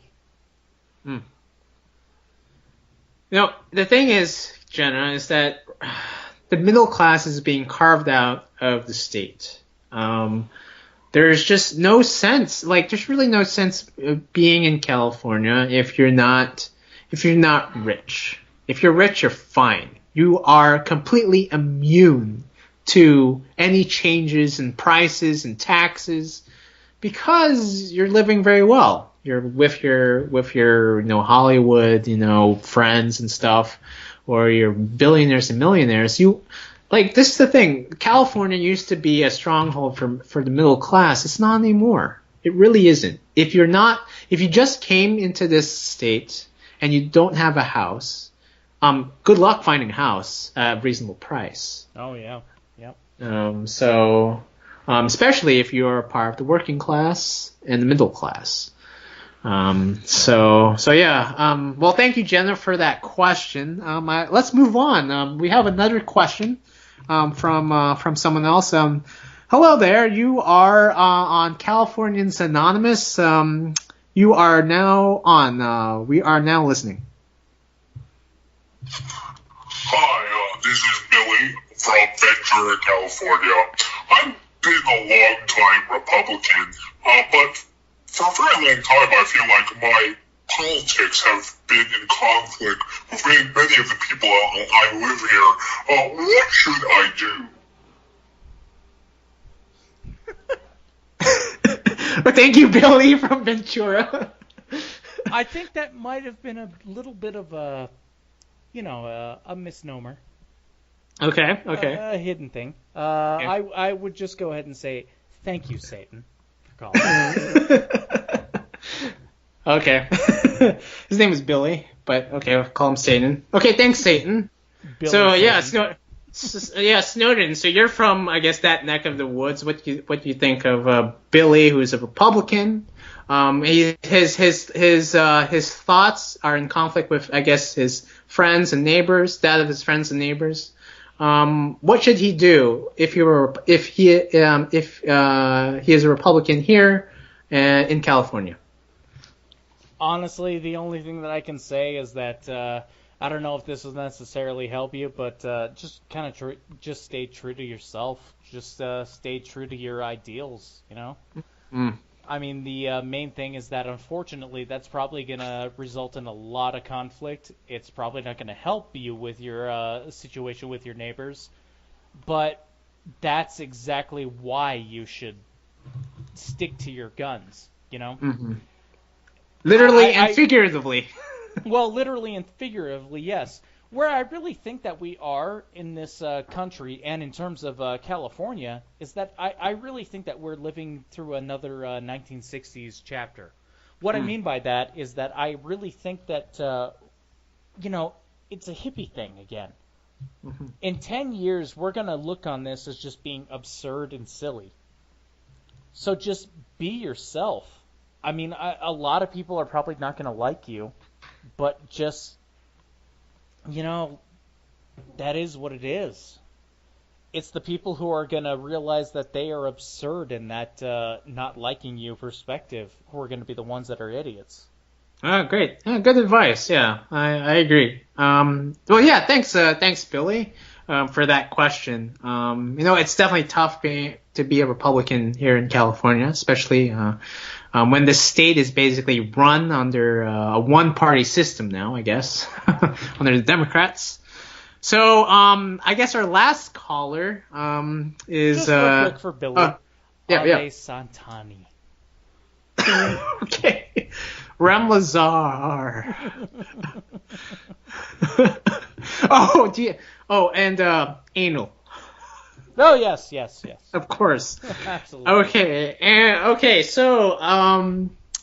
The thing is, Jenna, is that the middle class is being carved out of the state. There's just no sense. There's really no sense of being in California if you're not rich. If you're rich, you're fine. You are completely immune to any changes in prices and taxes because you're living very well. You're with your Hollywood, friends and stuff, or your billionaires and millionaires. This is the thing. California used to be a stronghold for the middle class. It's not anymore. It really isn't. If you just came into this state and you don't have a house, good luck finding a house at a reasonable price. Oh yeah, yep. Especially if you're a part of the working class and the middle class. Well, thank you, Jenna, for that question. Let's move on. We have another question from someone else. Hello there. You are on Californians Anonymous. You are now on. We are now listening. Hi, this is Billy from Ventura, California. I've been a long-time Republican, but for a very long time I feel like my politics have been in conflict with many of the people I live here. What should I do? Thank you, Billy from Ventura. I think that might have been a little bit of a misnomer. Okay. A hidden thing. I would just go ahead and say thank you, Satan, for calling. Okay. His name is Billy, but okay, I'll call him Satan. Okay, thanks, Satan. Billy so Satan. Snowden. So you're from, I guess, that neck of the woods. What do you think of Billy, who's a Republican? His thoughts are in conflict with, I guess, his friends and neighbors. That of his friends and neighbors. What should he do if he is a Republican here in California? Honestly, the only thing that I can say is that I don't know if this will necessarily help you, but just kind of just stay true to yourself. Just stay true to your ideals, you know? I mean, the main thing is that, unfortunately, that's probably going to result in a lot of conflict. It's probably not going to help you with your situation with your neighbors. But that's exactly why you should stick to your guns, you know? Mm-hmm. Literally and figuratively. Well, literally and figuratively, yes. Where I really think that we are in this country and in terms of California is that I really think that we're living through another 1960s chapter. What I mean by that is that I really think that, it's a hippie thing again. Mm-hmm. In 10 years, we're going to look on this as just being absurd and silly. So just be yourself. I mean, a lot of people are probably not going to like you, but just, that is what it is. It's the people who are going to realize that they are absurd in that not liking you perspective who are going to be the ones that are idiots. Oh, great. Good advice. Yeah, I agree. Thanks, Billy, for that question. It's definitely tough to be a Republican here in California, especially when the state is basically run under a one-party system now, I guess, under the Democrats. So I guess our last caller is... Just real quick for Billy. Yeah. Santani. Okay. Ramlazar. And anal. Oh, yes. Of course. Absolutely. Okay. So,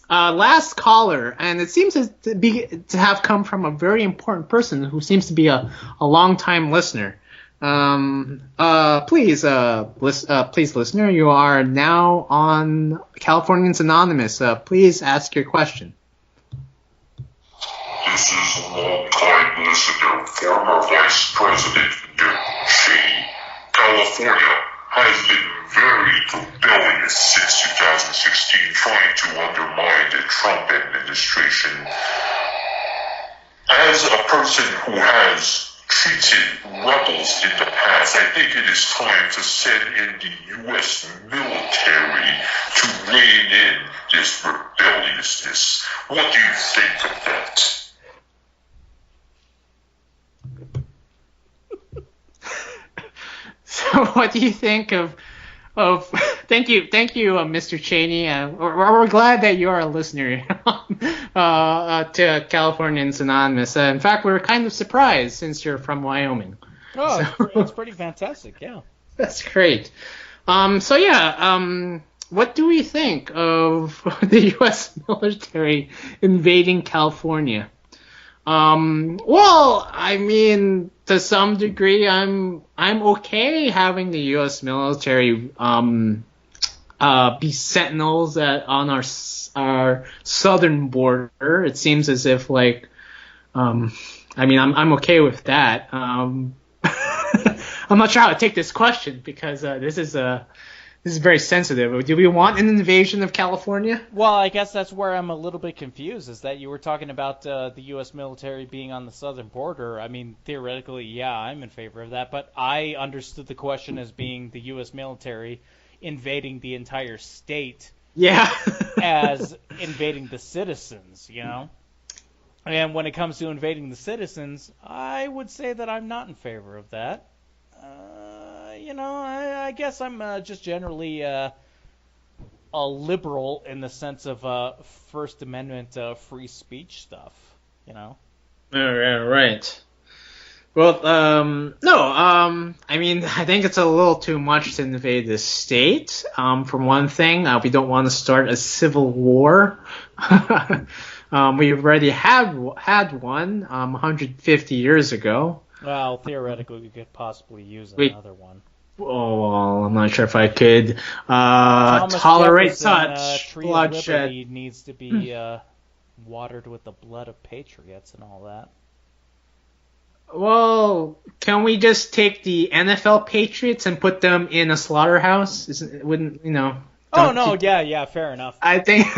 last caller, and it seems to have come from a very important person who seems to be a long-time listener. Please, listener, you are now on Californians Anonymous. Please ask your question. This is a long-time listener, former Vice President Dick Cheney. California has been very rebellious since 2016, trying to undermine the Trump administration. As a person who has treated rebels in the past, I think it is time to send in the U.S. military to rein in this rebelliousness. What do you think of that? So what do you think of thank you, Mr. Cheney. We're glad that you are a listener to Californians Anonymous. In fact, we were kind of surprised since you're from Wyoming. Oh, so, it's pretty fantastic, yeah. That's great. What do we think of the U.S. military invading California? Well, I mean, to some degree, I'm okay having the U.S. military be sentinels on our southern border. It seems as if I'm okay with that. I'm not sure how to take this question because this is This is very sensitive. Do we want an invasion of California? Well, I guess that's where I'm a little bit confused, is that you were talking about the U.S. military being on the southern border. I mean, theoretically, yeah, I'm in favor of that, but I understood the question as being the U.S. military invading the entire state as invading the citizens, you know? And when it comes to invading the citizens, I would say that I'm not in favor of that. I guess I'm just generally a liberal in the sense of First Amendment free speech stuff, you know? Right. Well, no, I mean, I think it's a little too much to invade the state. For one thing, we don't want to start a civil war. We've already had one 150 years ago. Well, theoretically, we could possibly use another one. Oh, I'm not sure if I could Thomas tolerate Jefferson, such Tree bloodshed. Of Liberty needs to be watered with the blood of patriots and all that. Well, can we just take the NFL Patriots and put them in a slaughterhouse? Wouldn't, you know? Oh, no, yeah, fair enough. I think...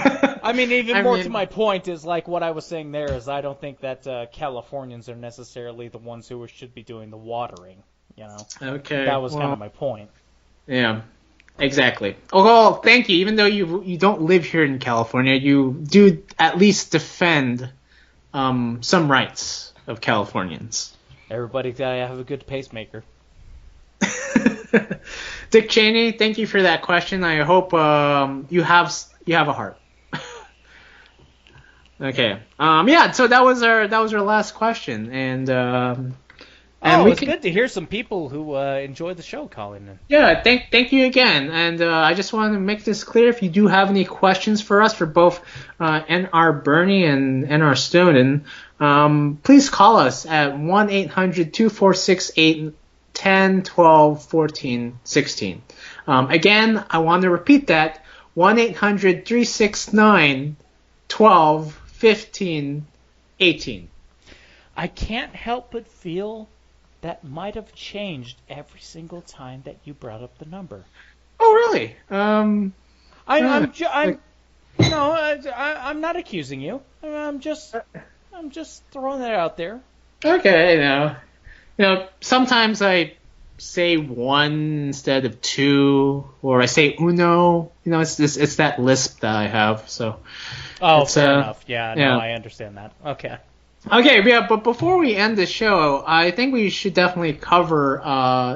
I mean, even more to my point is, like, what I was saying there is I don't think that Californians are necessarily the ones who should be doing the watering, you know? Okay. That was kind of my point. Yeah, exactly. Well, thank you. Even though you don't live here in California, you do at least defend some rights of Californians. Everybody's got to have a good pacemaker. Dick Cheney, thank you for that question. I hope you have a heart. Okay. Yeah. So that was our last question, and it's good to hear some people who enjoy the show calling in. Yeah. Thank you again, and I just wanted to make this clear. If you do have any questions for us for both NR Bernie and NR Snowden, please call us at 1-800-246-10, 12, 14, 16. Again, I want to repeat that, 1-800-369-12, 15, 18. I can't help but feel that might have changed every single time that you brought up the number. Oh, really? I'm not accusing you. I'm just throwing that out there. Okay, sometimes I say one instead of two, or I say uno. It's that lisp that I have. So. Oh, fair enough. Yeah, I understand that. Okay. Okay, yeah, but before we end the show, I think we should definitely cover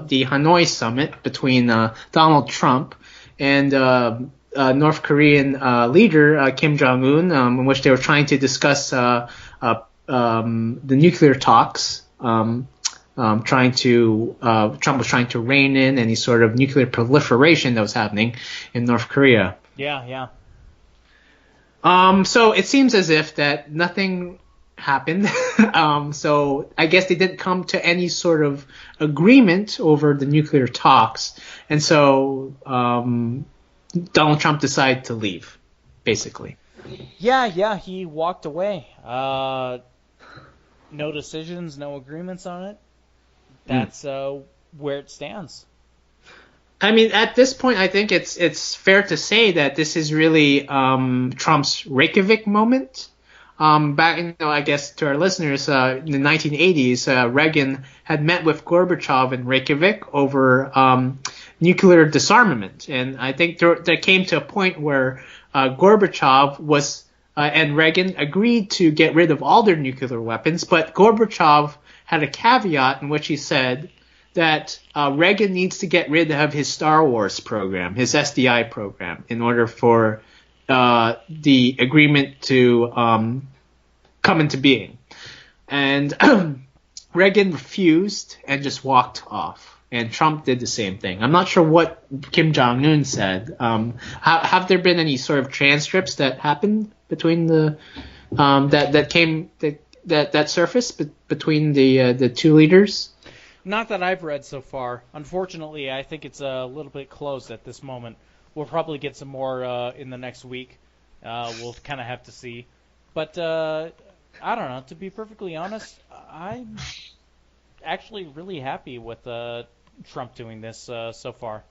the Hanoi summit between Donald Trump and North Korean leader Kim Jong-un, in which they were trying to discuss the nuclear talks. Trump was trying to rein in any sort of nuclear proliferation that was happening in North Korea. Yeah. So it seems as if that nothing happened. So I guess they didn't come to any sort of agreement over the nuclear talks. And so Donald Trump decided to leave, basically. Yeah, he walked away. No decisions, no agreements on it. That's where it stands. I mean, at this point, I think it's fair to say that this is really Trump's Reykjavik moment. Back, I guess to our listeners, in the 1980s, Reagan had met with Gorbachev in Reykjavik over nuclear disarmament, and I think there came to a point where Gorbachev and Reagan agreed to get rid of all their nuclear weapons, but Gorbachev had a caveat in which he said that Reagan needs to get rid of his Star Wars program, his SDI program, in order for the agreement to come into being. And Reagan refused and just walked off. And Trump did the same thing. I'm not sure what Kim Jong-un said. Have there been any sort of transcripts that happened between that surfaced between the two leaders? Not that I've read so far. Unfortunately, I think it's a little bit closed at this moment. We'll probably get some more in the next week. We'll kind of have to see. But I don't know. To be perfectly honest, I'm actually really happy with Trump doing this so far.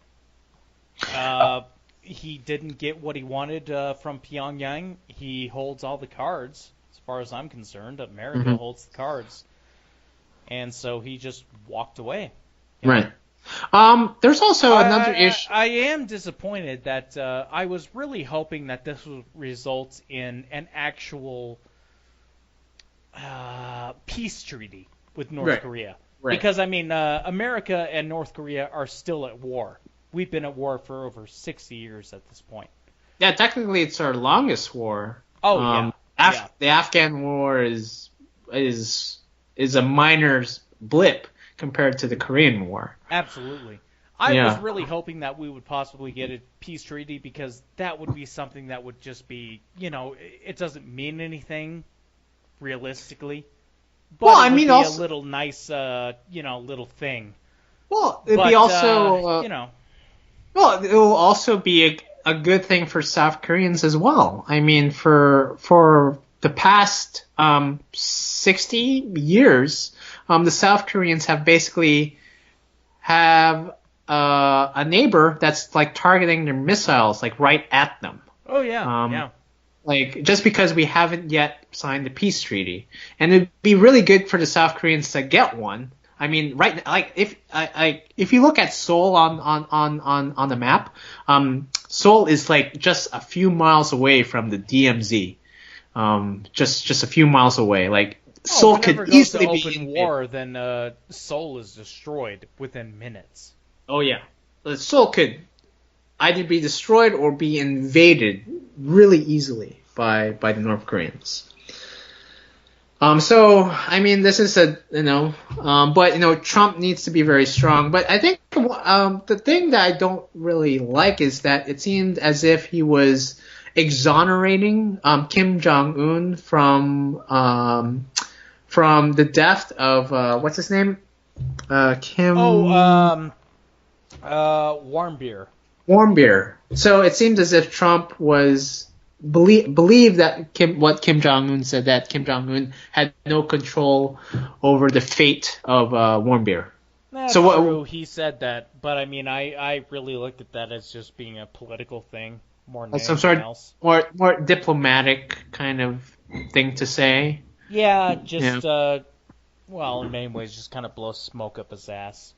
He didn't get what he wanted from Pyongyang. He holds all the cards, as far as I'm concerned. America holds the cards. And so he just walked away. Right. There's also another issue. I am disappointed that I was really hoping that this would result in an actual peace treaty with North Korea. Right. Because, I mean, America and North Korea are still at war. We've been at war for over 60 years at this point. Yeah, technically it's our longest war. Oh, yeah. The Afghan war is a minor blip compared to the Korean War. Absolutely. I was really hoping that we would possibly get a peace treaty because that would be something that would just be, it doesn't mean anything realistically. But it would be a little nice, little thing. Well, it'd be also, Well, it will also be a good thing for South Koreans as well. I mean, for the past 60 years, the South Koreans have basically have a neighbor that's like targeting their missiles like right at them. Oh yeah, yeah. Like just because we haven't yet signed the peace treaty, and it'd be really good for the South Koreans to get one. I mean, right? Like if you look at Seoul on the map, Seoul is like just a few miles away from the DMZ. Just a few miles away. Like Seoul could easily be open war. Then Seoul is destroyed within minutes. Oh yeah, Seoul could either be destroyed or be invaded really easily by the North Koreans. So I mean, this is but Trump needs to be very strong. But I think the thing that I don't really like is that it seemed as if he was exonerating Kim Jong-un from the death of what's his name? Kim. Warmbier. Warmbier. So it seemed as if Trump was believed that what Kim Jong-un said, that Kim Jong-un had no control over the fate of Warmbier. That's true. He said that, but I mean, I really looked at that as just being a political thing more than anything else. More diplomatic kind of thing to say. Yeah, just well, in many ways, just kind of blow smoke up his ass,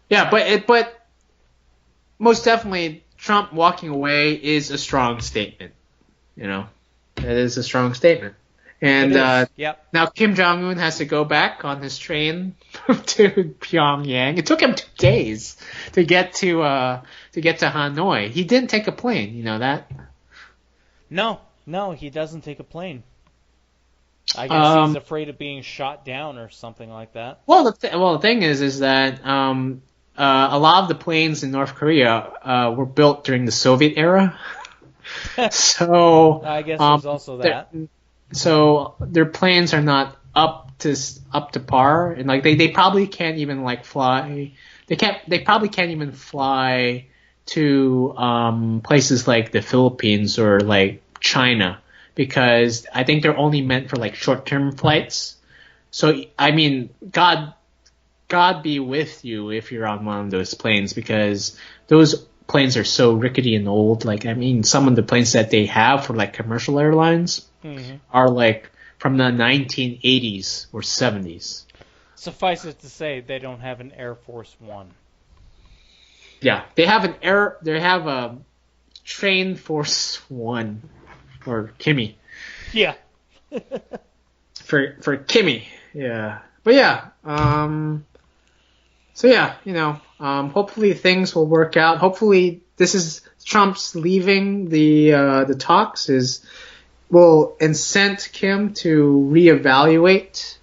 Yeah, but most definitely, Trump walking away is a strong statement. It is a strong statement. And now Kim Jong-un has to go back on his train to Pyongyang. It took him 2 days to get to Hanoi. He didn't take a plane. You know that? No, he doesn't take a plane. I guess he's afraid of being shot down or something like that. Well, the thing is that a lot of the planes in North Korea were built during the Soviet era. So I guess there's also that. So their planes are not up to par, and like they probably can't even like fly. They probably can't even fly to places like the Philippines or like China, because I think they're only meant for like short-term flights. So I mean, God be with you if you're on one of those planes, because those planes are so rickety and old. Like, I mean, some of the planes that they have for like commercial airlines are like from the 1980s or 70s. Suffice it to say, they don't have an Air Force One. Yeah, they have a Train Force One, or Kimmy. Yeah. for Kimmy, yeah. But yeah, so yeah, hopefully things will work out. Hopefully this is Trump's leaving the talks will incent Kim to reevaluate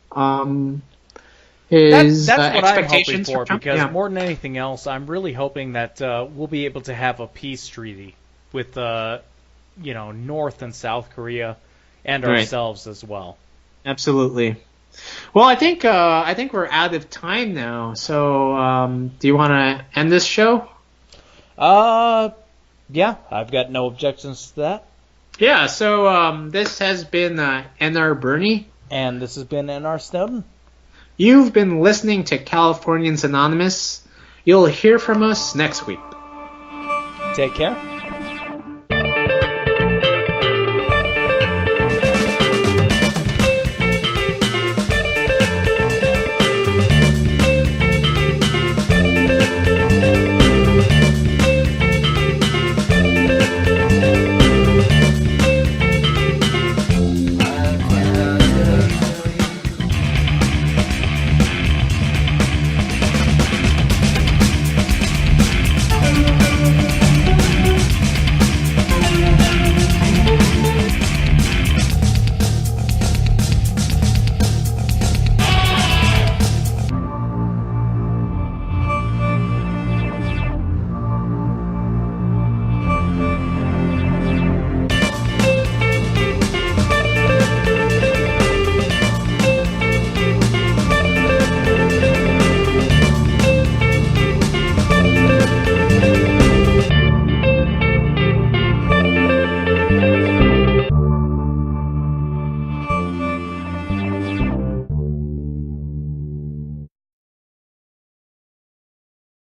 his that's what expectations I'm hoping for, because more than anything else, I'm really hoping that we'll be able to have a peace treaty with North and South Korea and ourselves as well. Absolutely. Well, I think we're out of time now. So, do you want to end this show? Yeah, I've got no objections to that. Yeah. So, this has been NR Bernie, and this has been NR Snowden. You've been listening to Californians Anonymous. You'll hear from us next week. Take care.